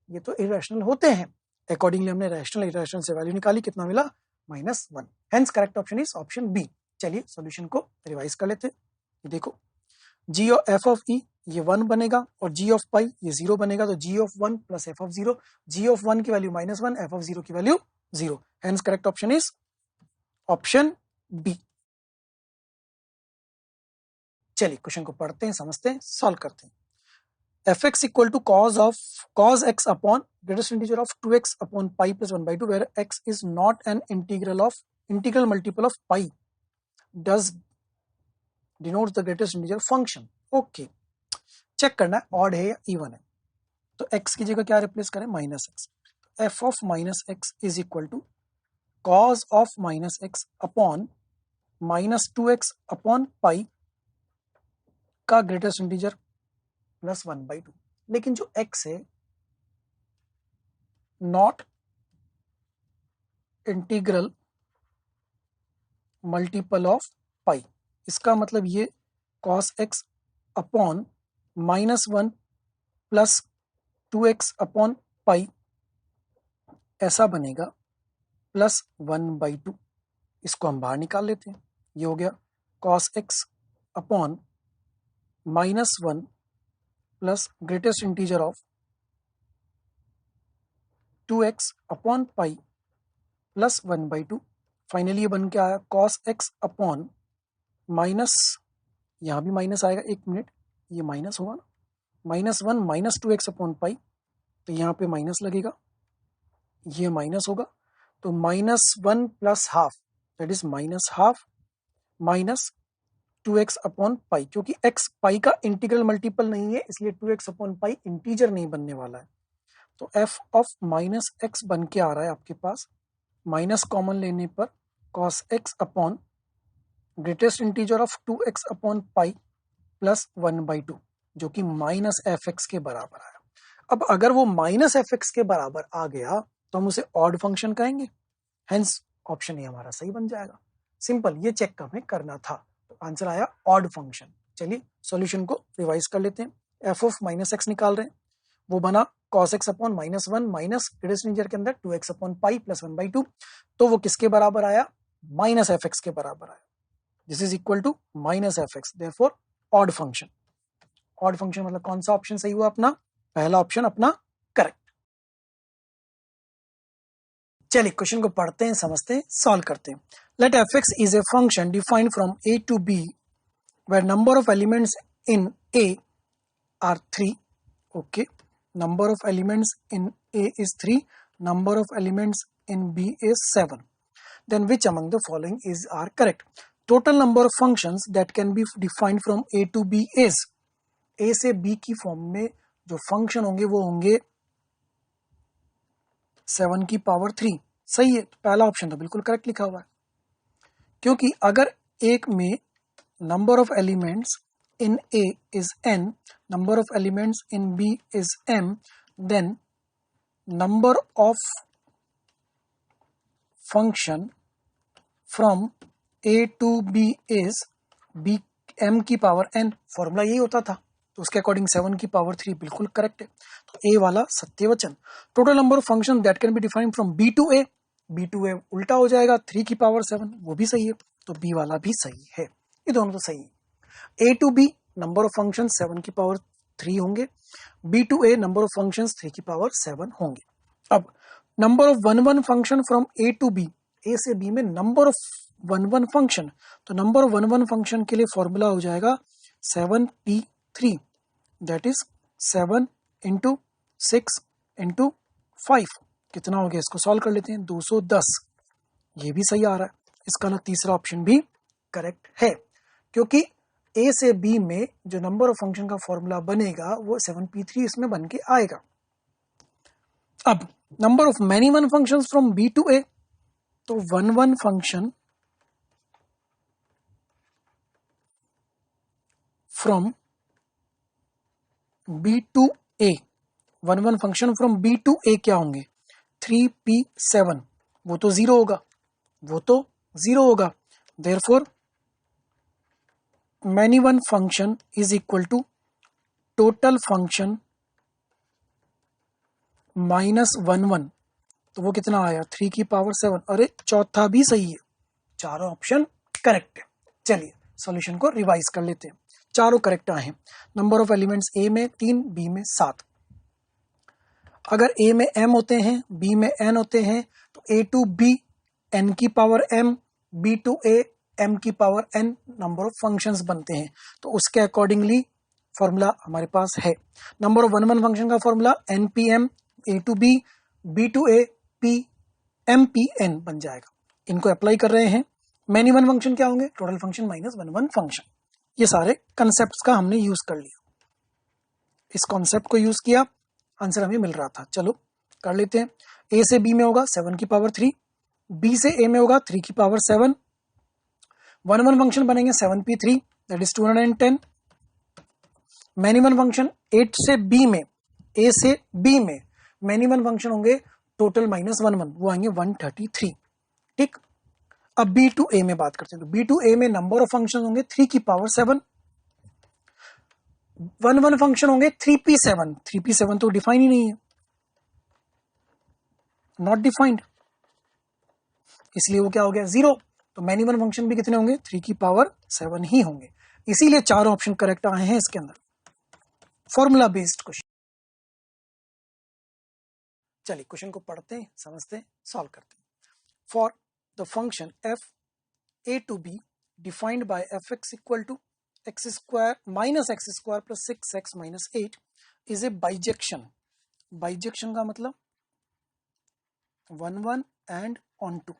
ये तो इरेशनल होते हैं। अकॉर्डिंगली हमने रैशनल इरेशनल से वैल्यू निकाली, कितना मिला, -1। Hence correct option is option B. चलिए सॉल्यूशन को रिवाइज कर लेते हैं। ये देखो, g of f of e ये 1 बनेगा, और g ऑफ पाई ये 0 बनेगा, तो g of 1 plus f of 0, g of 1 की वैल्यू -1, f ऑफ 0 की value 0। Hence correct option is option B. चलिए क्वेश्चन को पढ़ते हैं, समझते हैं, सॉल्व करते हैं। fx equal to cos x upon greatest integer of 2x upon pi plus 1/2, where x is not an integral multiple of pi does denotes the greatest integer function. Okay, check करना है odd है या even है। तो x की जगह क्या replace करें, -x। f of -x is equal to cos of -x upon -2x upon pi का ग्रेटेस्ट इंटीजर प्लस 1/2। लेकिन जो x है not integral multiple of pi, इसका मतलब ये cos x upon -1 plus 2x upon pi ऐसा बनेगा प्लस 1/2। इसको हम बाहर निकाल लेते हैं, ये हो गया cos x upon -1 plus greatest integer of 2x upon pi plus 1/2। Finally ये बन के आया cos x अपॉन माइनस, यहाँ भी माइनस आएगा, एक मिनट, ये माइनस होगा ना, -1 माइनस 2x अपॉन पाई, तो यहाँ पे माइनस लगेगा, ये माइनस होगा, तो -1 plus half that is -1/2 minus 2x upon पाई, क्योंकि x पाई का इंटीग्रल मल्टीपल नहीं है इसलिए 2x अपॉन पाई इंटीजर नहीं बनने वाला है। तो f ऑफ माइनस एक्स बन के आ रहा है आपके पास, माइनस कॉमन लेने पर cos x upon greatest integer of 2x upon pi plus 1/2 जो कि माइनस एफ एक्स के बराबर आया। अब अगर वो माइनस एफ एक्स के बराबर आ गया तो हम उसे ऑड फंक्शन कहेंगे, हेंस ऑप्शन ए हमारा सही बन जाएगा। सिंपल, ये चेक हमें करना था, तो आंसर आया ऑड फंक्शन। चलिए सॉल्यूशन को रिवाइज कर लेते हैं। एफ ऑफ माइनस एक्स निकाल रहे हैं, वो बना cos x upon minus one minus greatest integer के अंदर 2x अपॉन पाई प्लस 1/2, तो वो किसके बराबर आया, माइनस एफ एक्स के बराबर आया। This is equal to minus f x, therefore odd function. Odd function मतलब कौन सा ऑप्शन सही हुआ अपना, पहला ऑप्शन अपना करेक्ट। चलिए क्वेश्चन को पढ़ते हैं, समझते हैं, सॉल्व करते हैं। Let f x is a function defined from A to B where number of elements in A are 3. Okay, number of elements in A is 3, number of elements in B is 7. Then which among the following are correct? Total number of functions that can be defined from A to B is, A से B की form में जो function होंगे वो होंगे 7 की power 3। सही है, तो पहला ऑप्शन तो बिल्कुल करेक्ट लिखा हुआ है, क्योंकि अगर एक में number of elements in A is n, number of elements in B is m, then number of function from A to B is b m की पावर n। फॉर्मूला यही होता था, तो उसके अकॉर्डिंग 7 की पावर 3 बिल्कुल करेक्ट है, तो ए वाला सत्यवचन। Total number of function that can be defined from B to A, B to A उल्टा हो जाएगा 3 की पावर 7, वो भी सही है, तो बी वाला भी सही है, ये दोनों तो सही है। A to B number of function 7 की पावर 3 होंगे, B to A number of function 3 की पावर 7 होंगे। अब number of one function from A to B, A से B में नंबर ऑफ वन फंक्शन, तो नंबर ऑफ वन फंक्शन के लिए फॉर्मूला हो जाएगा 7p3, that is 7 into 6 into 5, कितना हो गया, इसको सॉल्व कर लेते हैं, 210। ये भी सही आ रहा है, इसका ना तीसरा ऑप्शन भी करेक्ट है, क्योंकि ए से बी में जो नंबर ऑफ फंक्शन का फॉर्मूला बनेगा वो 7p3 इसमें बन के आएगा। अब number of many one function from B to A, तो one function from B to A, one function from B to A क्या होंगे, 3p7, वो तो जीरो होगा, वो तो जीरो होगा, therefore many one function is equal to total function minus one, तो वो कितना आया, 3 की पावर 7। अरे चौथा भी सही है, चारों ऑप्शन करेक्ट है। चलिए सॉल्यूशन को रिवाइज कर लेते हैं, चारों करेक्ट आए हैं। नंबर ऑफ एलिमेंट्स ए में 3, बी में 7। अगर ए में m होते हैं, बी में n होते हैं, तो ए टू बी n की power m, B to A m की power n number of functions बनते हैं, तो उसके अकॉर्डिंगली फॉर्मूला हमारे पास है। नंबर ऑफ वन फंक्शन का formula npm, a to b, b to a, p mpn बन जाएगा। इनको अप्लाई कर रहे हैं। मैनी वन फंक्शन क्या होंगे, total function minus one function. ये सारे कंसेप्ट का हमने यूज कर लिया, इस कॉन्सेप्ट को यूज किया, आंसर हमें मिल रहा था। चलो कर लेते हैं। ए से बी में होगा 7 की पावर 3, बी से ए में होगा 3 की पावर 7, वन फंक्शन बनेंगे 7p3, that is 210। Many one function 8 से बी में, ए से बी में मैनी वन फंक्शन होंगे टोटल माइनस वन, वो आएंगे 133। ठीक, अब बी टू ए में बात करते हैं, तो बी टू ए में नंबर ऑफ फंक्शन होंगे 3 की पावर 7, वन फंक्शन होंगे 3p7, 3p7 तो डिफाइन ही नहीं है, नॉट डिफाइंड, इसलिए वो क्या हो गया, जीरो। तो मैनी वन फंक्शन भी कितने होंगे, 3 की पावर 7 ही होंगे, इसीलिए चारों ऑप्शन करेक्ट आए हैं इसके अंदर। Formula based question. चलिए क्वेश्चन को पढ़ते हैं, समझते हैं, सॉल्व करते हैं। For the function f A to B defined by f x equal to x square minus x square plus 6x minus 8 is a bijection. Bijection का मतलब 1 एंड ऑन टू,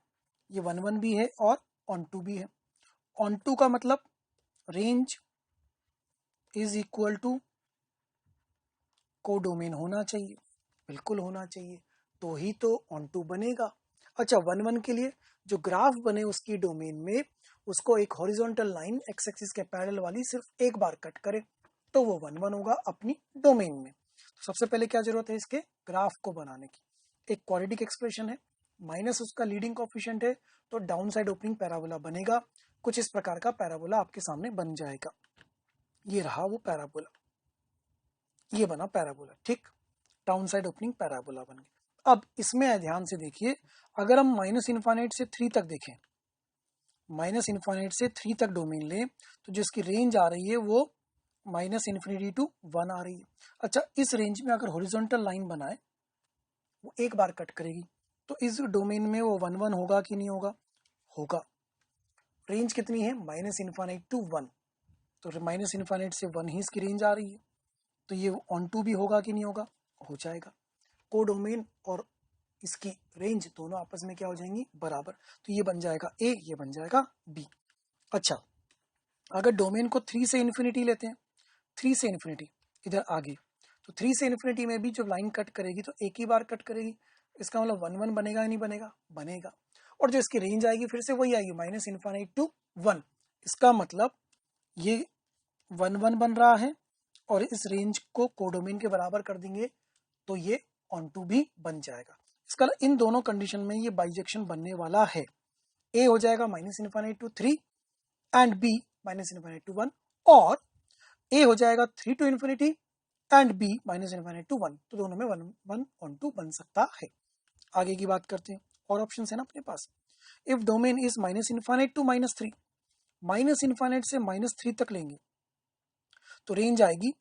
ये 1 भी है और ऑन टू भी है। ऑन टू का मतलब range is equal to codomain होना चाहिए, बिल्कुल होना चाहिए, तो ही तो ऑन टू बनेगा। अच्छा, 1 1 के लिए जो ग्राफ बने उसकी डोमेन में, उसको एक हॉरिजॉन्टल लाइन एक्स एक्सिस के पैरेलल वाली सिर्फ एक बार कट करे तो वो 1 1 होगा अपनी डोमेन में। तो सबसे पहले क्या जरूरत है, इसके ग्राफ को बनाने की। एक क्वाड्रेटिक एक्सप्रेशन है, माइनस उसका लीडिंग कोफिशिएंट है, तो डाउन साइड ओपनिंग पैराबोला बनेगा। कुछ इस प्रकार का पैराबोला आपके सामने बन जाएगा। ये रहा वो पैराबोला, ये बना पैराबोला, ठीक, डाउन साइड ओपनिंग पैराबोला बन गया। अब इसमें ध्यान से देखिए, अगर हम माइनस इन्फाइनाइट से 3 तक देखें, माइनस इन्फाइनाइट से 3 तक डोमेन लें, तो जिसकी रेंज आ रही है वो माइनस इन्फिनिटी टू 1 आ रही है। अच्छा, इस रेंज में अगर हॉरिजॉन्टल लाइन बनाए, वो एक बार कट करेगी, तो इस डोमेन में वो 1 1 होगा कि नहीं होगा? होगा। रेंज कितनी है? माइनस इन्फाइनाइट टू 1, तो माइनस इन्फाइनाइट से 1 ही इसकी रेंज आ रही है, तो ये ऑन टू भी होगा कि नहीं होगा? हो जाएगा। कोडोमेन और इसकी रेंज दोनों आपस में क्या हो जाएंगी? बराबर। तो ये बन जाएगा ए, ये बन जाएगा बी। अच्छा, अगर डोमेन को 3 से इन्फिनिटी लेते हैं, 3 से इन्फिनिटी इधर आगे, तो 3 से इन्फिनिटी में भी जब लाइन कट करेगी तो एक ही बार कट करेगी, इसका मतलब 1 1 बनेगा या नहीं बनेगा? बनेगा। और जो इसकी रेंज आएगी फिर से वही आएगी, माइनस इन्फिनिटी टू 1। इसका मतलब ये 1 1 बन रहा है, और इस रेंज को कोडोमेन के बराबर कर देंगे तो ये ऑन टू भी बन जाएगा। इसका इन दोनों कंडीशन में ये बाइजेक्शन बनने वाला है। ए हो जाएगा minus infinity to 3 and B minus infinity to 1, और ए हो जाएगा 3 to infinity and B minus infinity to 1। तो दोनों में 1 1 ऑन टू बन सकता है। आगे की बात करते हैं, और ऑप्शन है ना अपने पास। If domain is minus infinity to -3, minus infinity से -3 तक लेंगे तो रेंज आएगी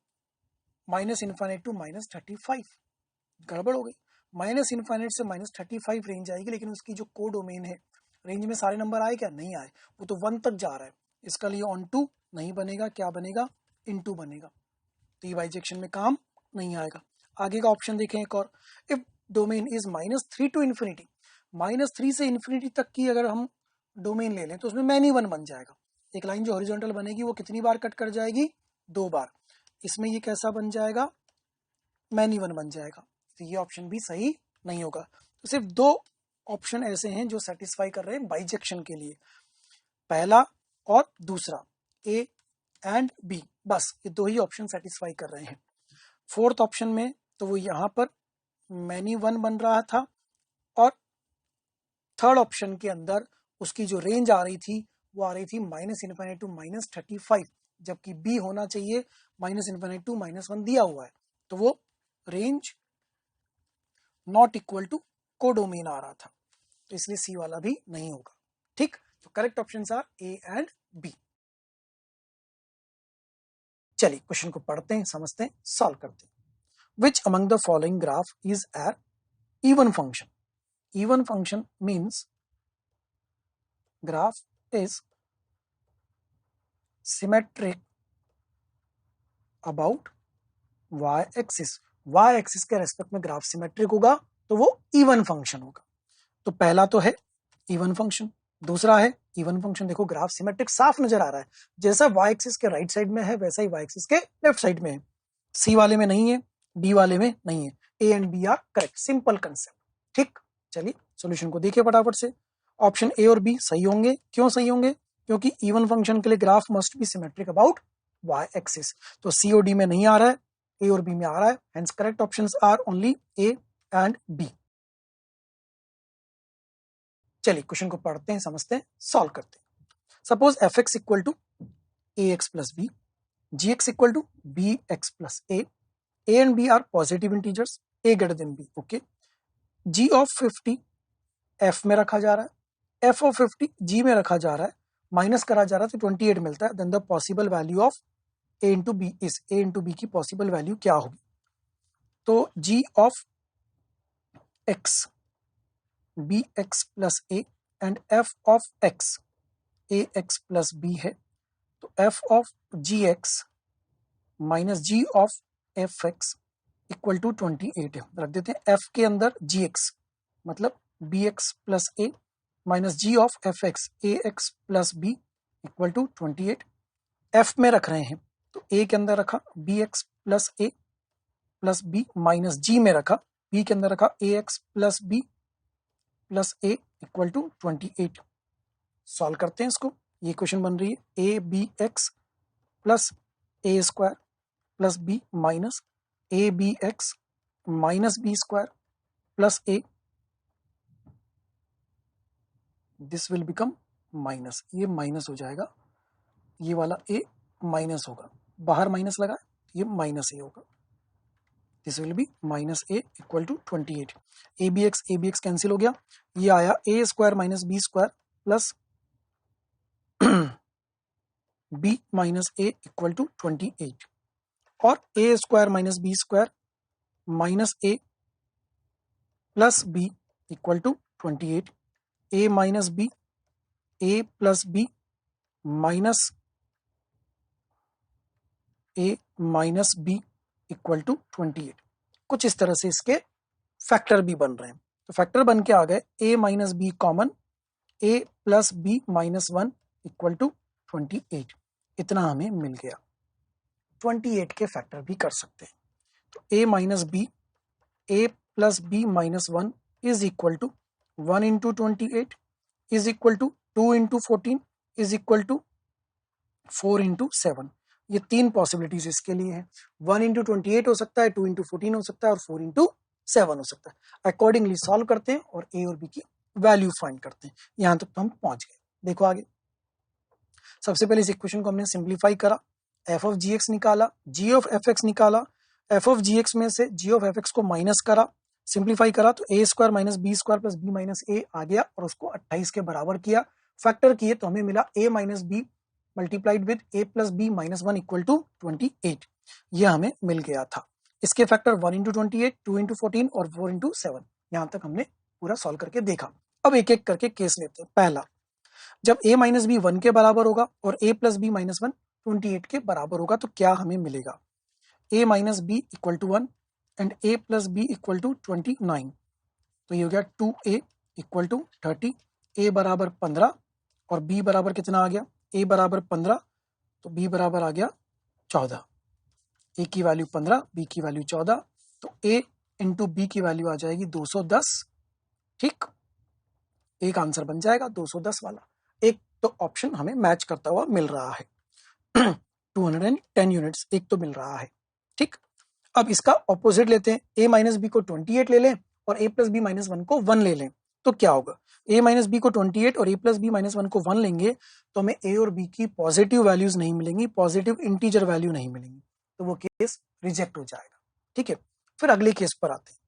माइनस इन्फिनिटी टू -35। गड़बड़ हो गई, माइनस इन्फिनिटी से -35 रेंज आएगी, लेकिन उसकी जो को डोमेन है, रेंज में सारे नंबर आए क्या? नहीं आए, वो तो 1 तक जा रहा है। इसका लिए ऑन टू नहीं बनेगा, क्या बनेगा? इनटू बनेगा, तो ये बाइजेक्शन में काम नहीं आएगा। आगे का ऑप्शन देखें एक और, if domain is -3 to infinity, -3 से इन्फिनिटी तक की अगर हम डोमेन ले लें तो उसमें मैनी 1 बन जाएगा। एक लाइन जो हॉरिजॉन्टल बनेगी वो कितनी बार कट कर जाएगी? 2 बार। इसमें ये कैसा बन जाएगा? मैनी 1 बन जाएगा। तो ये ऑप्शन भी सही नहीं होगा। तो सिर्फ 2 ऑप्शन ऐसे हैं जो सेटिस्फाई कर रहे हैं बाइजेक्शन के लिए, पहला और दूसरा, ए एंड बी, बस ये 2 ही ऑप्शन सेटिस्फाई कर रहे हैं। फोर्थ ऑप्शन में तो वो यहाँ पर मैनी 1 बन रहा था, और थर्ड ऑप्शन के अंदर उसकी जो रेंज आ रही थी वो आ रही थी माइनस इन्फिनिटी टू -35, जबकि बी होना चाहिए माइनस इन्फिनिटी टू -1 दिया हुआ है, तो वो range not equal to codomain आ रहा था, तो इसलिए सी वाला भी नहीं होगा। ठीक, तो correct option are A and B. चलिए क्वेश्चन को पढ़ते हैं, समझते हैं, सॉल्व करते हैं। Which among the following graph is an even function? Even function means graph is symmetric about y axis. y axis के रेस्पेक्ट में ग्राफ सिमेट्रिक होगा तो वो इवन फंक्शन होगा। तो पहला तो है इवन फंक्शन, दूसरा है इवन फंक्शन। देखो ग्राफ सिमेट्रिक साफ नजर आ रहा है, जैसा y एक्सिस के राइट साइड में है वैसा ही y एक्सिस के लेफ्ट साइड में है। सी वाले में नहीं है, डी वाले में नहीं है, A and B are correct, simple concept. ठीक, चलिए सॉल्यूशन को देखिए फटाफट से। ऑप्शन ए और बी सही होंगे। क्यों सही होंगे? क्योंकि इवन फंक्शन के लिए graph must be symmetric about y axis. तो सी और डी में नहीं आ रहा है, ए और बी में आ रहा है, hence correct options are only A and B. चलिए क्वेश्चन को पढ़ते हैं, समझते हैं, सॉल्व करते हैं। Suppose F x equal to A x plus B, ji x equal to B x plus A and B are positive integers, A greater than B. Okay, G of 50 F में रखा जा रहा है, F of 50 जी में रखा जा रहा है, माइनस करा जा रहा है तो 28 मिलता है। Then the possible value of a into b is, a into b की पॉसिबल वैल्यू क्या होगी? तो g of x b x plus A and f of x a x plus b है, तो f of g x minus g of f x equal to 28 है। रख देते हैं एफ के अंदर जी एक्स, मतलब b x plus a minus g of f x a x plus b equal to 28। F में रख रहे हैं तो ए के अंदर रखा b x plus a plus b minus g में रखा बी के अंदर रखा a x plus b plus a equal to 28। Solve करते हैं इसको। ये क्वेश्चन बन रही है a b x plus a square plus b minus a b x minus b square plus a, this will become minus, ये minus हो जाएगा, ये वाला ए माइनस होगा, बाहर माइनस लगा ये माइनस ए होगा, this will be minus a equal to 28। A b x cancel हो गया, ये आया a square minus b square plus b minus a equal to 28 और a square minus b square minus a plus b equal to 28, a minus b a plus b minus a minus b equal to 28। कुछ इस तरह से इसके factor भी बन रहे हैं। तो फैक्टर बन के आ गए a minus b common, a plus b minus 1 equal to 28, इतना हमें मिल गया। 28 के फैक्टर भी कर सकते हैं। तो a minus b a plus b minus 1 is equal to 1 into 28 is equal to 2 into 14 is equal to 4 into 7। ये तीन पॉसिबिलिटीज इसके लिए है। 1 इंटू 28 हो सकता है, 2 इंटू 14 हो सकता है और 4 इंटू 7 हो सकता है। अकॉर्डिंगली सॉल्व करते हैं और ए और बी की वैल्यू फाइंड करते हैं। यहां तक तो हम पहुंच गए। देखो आगे, सबसे पहले इस इक्वेशन को हमने सिंप्लीफाई करा, एफ ऑफ जी एक्स निकाला, जी ऑफ एफ एक्स निकाला, एफ ऑफ जी एक्स में से जी ऑफ एफ एक्स को माइनस करा, सिंप्लीफाई करा तो a square minus b square plus b minus a आ गया और उसको 28 के बराबर किया, फैक्टर किए तो हमें मिला a minus b multiplied with a plus b minus 1 equal to 28। यह हमें मिल गया था। इसके फैक्टर 1 इंटू 28, 2 इंटू 14 और 4 इंटू 7। यहां तक हमने पूरा सॉल्व करके देखा। अब एक एक करके केस लेते हैं। पहला, जब a माइनस बी 1 के बराबर होगा और a प्लस बी माइनस 1 28 के बराबर होगा तो क्या हमें मिलेगा? a minus b equal to 1 and a plus b equal to 29। तो ये हो गया 2a इक्वल टू 30, a बराबर 15 और b बराबर कितना आ गया? a बराबर 15 तो b बराबर आ गया 14। a की वैल्यू 15, b की वैल्यू 14, तो a इंटू बी की वैल्यू आ जाएगी 210। ठीक, एक आंसर बन जाएगा 210 वाला। एक तो ऑप्शन हमें मैच करता हुआ मिल रहा है। 210 यूनिट्स एक तो मिल रहा है। ठीक, अब इसका ऑपोजिट लेते हैं, a माइनस बी को 28 ले लें और a प्लस बी माइनस 1 को 1 ले लें तो क्या होगा? a माइनस बी को 28 और a प्लस बी माइनस 1 को 1 लेंगे तो हमें a और b की पॉजिटिव वैल्यूज नहीं मिलेंगी, पॉजिटिव इंटीजर वैल्यू नहीं मिलेंगी, तो वो केस रिजेक्ट हो जाएगा। ठीक है, फिर अगले केस पर आते हैं।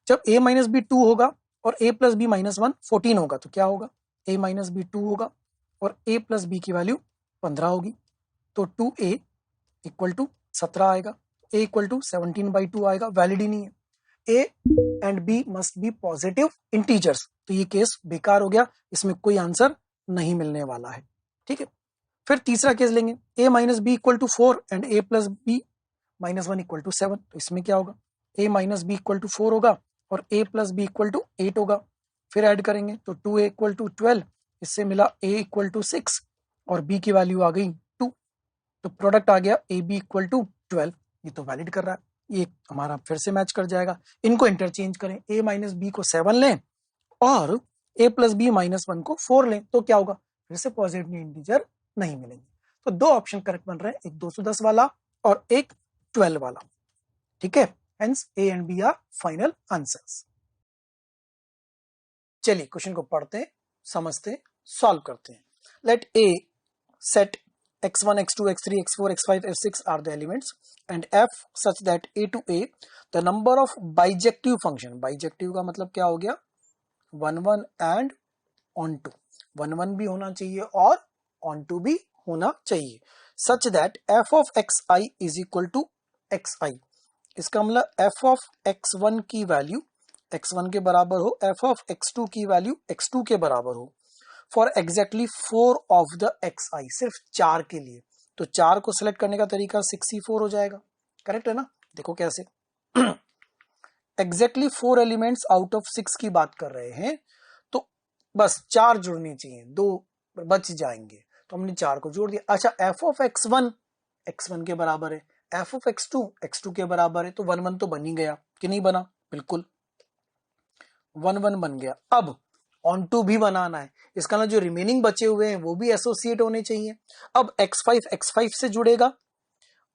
जब a माइनस बी 2 होगा और a प्लस बी माइनस 1 14 होगा तो क्या होगा? a माइनस बी 2 होगा और a प्लस बी की वैल्यू 15 होगी, तो 2a इक्वल टू 17 आएगा, a इक्वल टू 17/2 आएगा, वैलिड ही नहीं है। a and b must be positive integers, तो ये केस बेकार हो गया, इसमें कोई आंसर नहीं मिलने वाला है। ठीक है, फिर तीसरा केस लेंगे, a minus b equal to 4 and a plus b minus 1 equal to 7, तो इसमें क्या होगा? a minus b equal to 4 होगा और a plus b equal to 8 होगा, फिर ऐड करेंगे तो 2a इक्वल टू 12, इससे मिला a इक्वल टू 6 और b की वैल्यू आ गई 2, तो प्रोडक्ट आ गया ए बी इक्वल टू 12। ये तो वैलिड कर रहा है, ये हमारा फिर से मैच कर जाएगा। इनको इंटरचेंज करें, a माइनस बी को 7 लें और a प्लस बी माइनस 1 को 4 लें तो क्या होगा? फिर से पॉजिटिव इंटीजर नहीं मिलेंगे। तो दो ऑप्शन करेक्ट बन रहे हैं, एक 210 वाला और एक 12 वाला। ठीक है, hence A and B are final answers। चलिए क्वेश्चन को पढ़ते, समझते, सॉल्व करते हैं। Let A set x1, x2, x3, x4, x5, x6 are the elements and f such that A to A the number of bijective function, bijective का मतलब क्या हो गया? 1 1 and on 2, 1 1 भी होना चाहिए और on 2 भी होना चाहिए, such that f of xi is equal to xi। इसका मतलब f ऑफ x1 की वैल्यू x1 के बराबर हो, f ऑफ x2 की वैल्यू x2 के बराबर हो, for exactly 4 of the xi, सिर्फ 4 के लिए। तो 4 को सिलेक्ट करने का तरीका 6c4 हो जाएगा, करेक्ट है ना? देखो कैसे, एग्जैक्टली 4 एलिमेंट्स आउट ऑफ 6 की बात कर रहे हैं, तो बस 4 जुड़नी चाहिए, 2 बच जाएंगे। तो हमने 4 को जोड़ दिया। अच्छा एफ ऑफ x1 x1 के बराबर है, एफ ऑफ x2 x2 के बराबर है, तो 1 1 तो बन ही गया कि नहीं बना, बिल्कुल 1 1 बन गया। अब ऑन टू भी बनाना है, इसका ना जो रिमेनिंग बचे हुए हैं वो भी एसोसिएट होने चाहिए। अब x5 से जुड़ेगा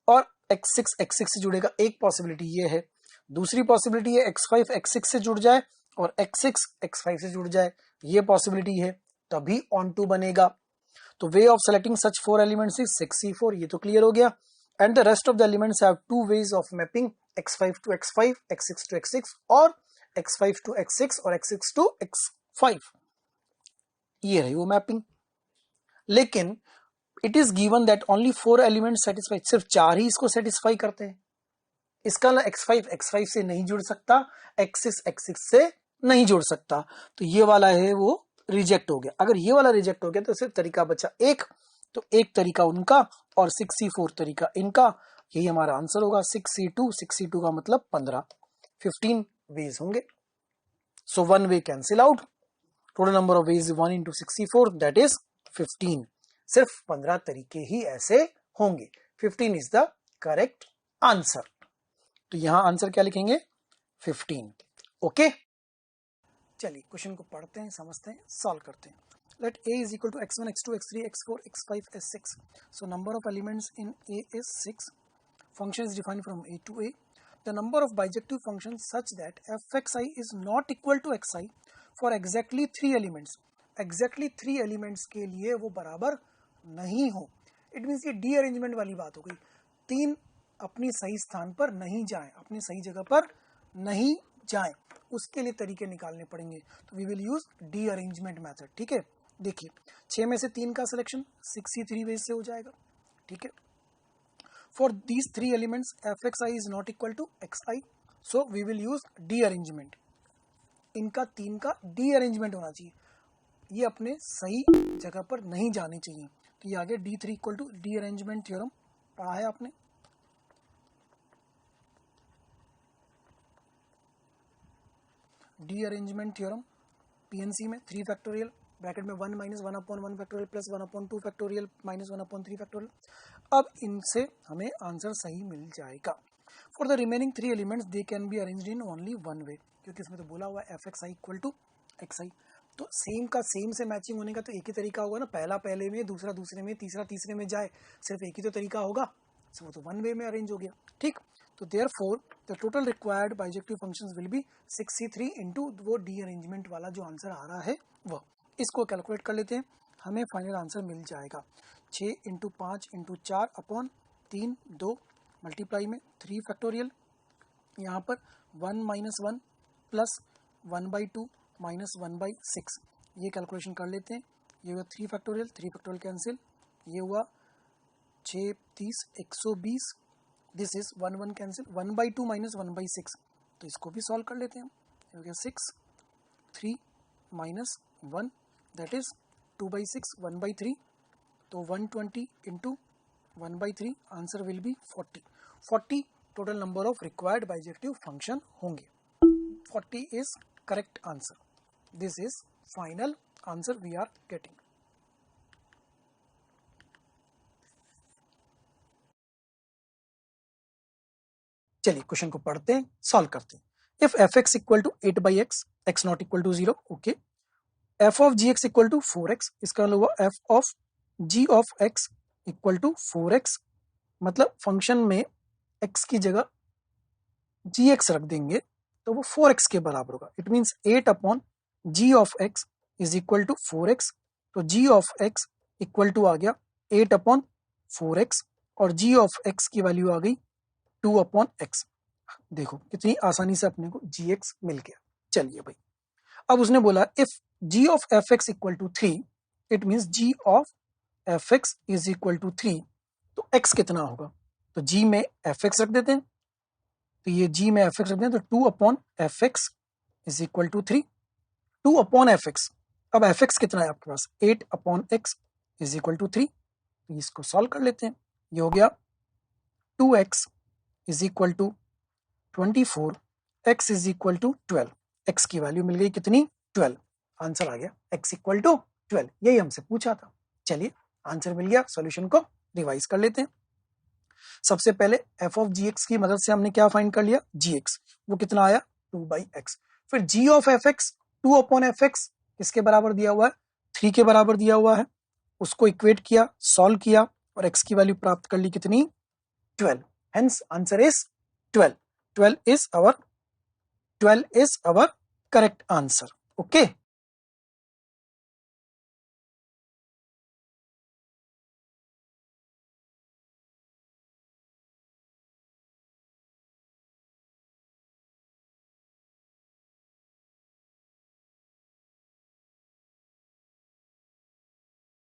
और x6 से जुड़ेगा, एक पॉसिबिलिटी ये है। दूसरी पॉसिबिलिटी है x5 x6 से जुड़ जाए और x6 x5 से जुड़ जाए, ये पॉसिबिलिटी है, तभी ऑन टू बनेगा। तो way of selecting such 4 elements is 6c4, ये तो क्लियर हो गया। And the rest of the elements have 2 ways of mapping x5 to x5, x6 to x6 और x5 to x6 और x6 to x5, ये रही वो मैपिंग। लेकिन it is given that only 4 elements satisfy, सिर्फ 4 ही इसको सेटिस्फाई करते हैं। इसका ना x5 से नहीं जुड़ सकता, x6 से नहीं जुड़ सकता, तो ये वाला है वो रिजेक्ट हो गया। अगर ये वाला रिजेक्ट हो गया तो सिर्फ तरीका बचा एक, तो एक तरीका उनका और 6c4 तरीका इनका, यही हमारा आंसर होगा। 6c2 का मतलब 15 वेज होंगे। So 1 ways cancel out, total number of ways 1 into 6c4 that is 15। सिर्फ 15 तरीके ही ऐसे होंगे, 15 इज द करेक्ट आंसर। तो यहां आंसर क्या लिखेंगे, 15। ओके, चलिए क्वेश्चन को पढ़ते हैं, समझते हैं, सॉल्व करते हैं। Let a is equal to x1, x2, x3, x4, x5, s6. So number of elements in a is 6. Function is defined from a to a. The number of bijective functions such that fxi is not equal to xi for exactly 3 elements. Exactly 3 elements के लिए वो बराबर नहीं हो। It means ये D arrangement वाली बात हो गई, 3 अपनी सही स्थान पर नहीं जाएं, अपनी सही जगह पर नहीं जाएं, उसके लिए तरीके निकालने पड़ेंगे। तो we will use derangement method. ठीक है, देखिए 6 में से 3 का सिलेक्शन 6c3 वेज से हो जाएगा। ठीक है, for these 3 elements fxi is not equal to xi, so we will use derangement. इनका 3 का डी अरेंजमेंट होना चाहिए, ये अपने सही जगह पर नहीं जाने चाहिए। तो ये आगे D3 equal to derangement theorem पढ़ा है आपने। डी अरेंजमेंट थ्योरम पीएनसी में 3 फैक्टोरियल ब्रैकेट में 1 minus 1/1 factorial plus 1/2 factorial minus 1/3 factorial. अब इनसे हमें आंसर सही मिल जाएगा। For the remaining 3 elements they can be arranged in only 1 वे, क्योंकि इसमें तो बोला हुआ है fxi इक्वल टू xi, तो सेम का सेम से मैचिंग होने का तो एक ही तरीका होगा ना, पहला पहले में, दूसरा दूसरे में, तीसरा तीसरे में जाए, सिर्फ एक ही तो तरीका होगा, वो तो 1 वे में अरेंज हो गया। ठीक, तो therefore the total required bijective functions will B 6c3 into वो डी अरेंजमेंट वाला जो आंसर आ रहा है वह। इसको कैलकुलेट कर लेते हैं, हमें फाइनल आंसर मिल जाएगा 6 इंटू 5 इंटू 4 अपॉन 3 2 मल्टीप्लाई में 3 फैक्टोरियल, यहाँ पर 1 माइनस 1 प्लस 1/2 माइनस 1/6, ये कैलकुलेशन कर लेते हैं। ये हुआ 3 फैक्टोरियल कैंसिल, ये हुआ 6 30 120, दिस इज 1 1 कैंसिल, 1/2 माइनस 1/6, तो इसको भी सॉल्व कर लेते हैं। हो गया 6 3 माइनस 1 दैट इज 2/6 1/3, तो 120 into 1/3 answer will be 40 total number of required bijective function होंगे। 40 is correct answer, this is final answer we are getting. चलिए क्वेश्चन को पढ़ते हैं, सॉल्व करते हैं। If fx equal to 8/x, x not equal to 0, okay, f of gx equal to 4x, इसका मतलब हुआ f of g of x equal to 4x, मतलब फंक्शन में x की जगह gx रख देंगे तो वो 4x के बराबर होगा। It means 8 upon g of x is equal to 4x, तो g of x equal to आ गया 8 अपॉन 4x और g ऑफ x की वैल्यू आ गई 2 अपॉन x। देखो कितनी आसानी से अपने को gx मिल गया। चलिए भाई, अब उसने बोला if g of fx equal to 3, it means g of fx is equal to 3, तो x कितना होगा, तो g में fx रख देते हैं, तो ये g में fx रख देते हैं, तो 2 upon fx is equal to 3, 2 upon fx। अब fx कितना है आपके पास, 8 upon x is equal to 3, तो इसको सॉल्व कर लेते हैं। ये हो गया 2x is equal to 24, x is equal to 12, x की वैल्यू मिल गई कितनी, 12, आंसर आ गया x इक्वल टू 12, यही हमसे पूछा था। चलिए आंसर मिल गया। सॉल्यूशन को रिवाइज कर लेते हैं। सबसे पहले एफ ऑफ जी एक्स की मदद से हमने क्या फाइंड कर लिया, जी एक्स, वो कितना आया 2/x। फिर जी ऑफ एफ एक्स 2/f(x) किसके बराबर दिया हुआ है, 3 के बराबर दिया हुआ है, उसको इक्वेट किया, सॉल्व किया और x की वैल्यू प्राप्त कर ली कितनी, 12। Hence answer is 12। 12 is our correct answer. Okay.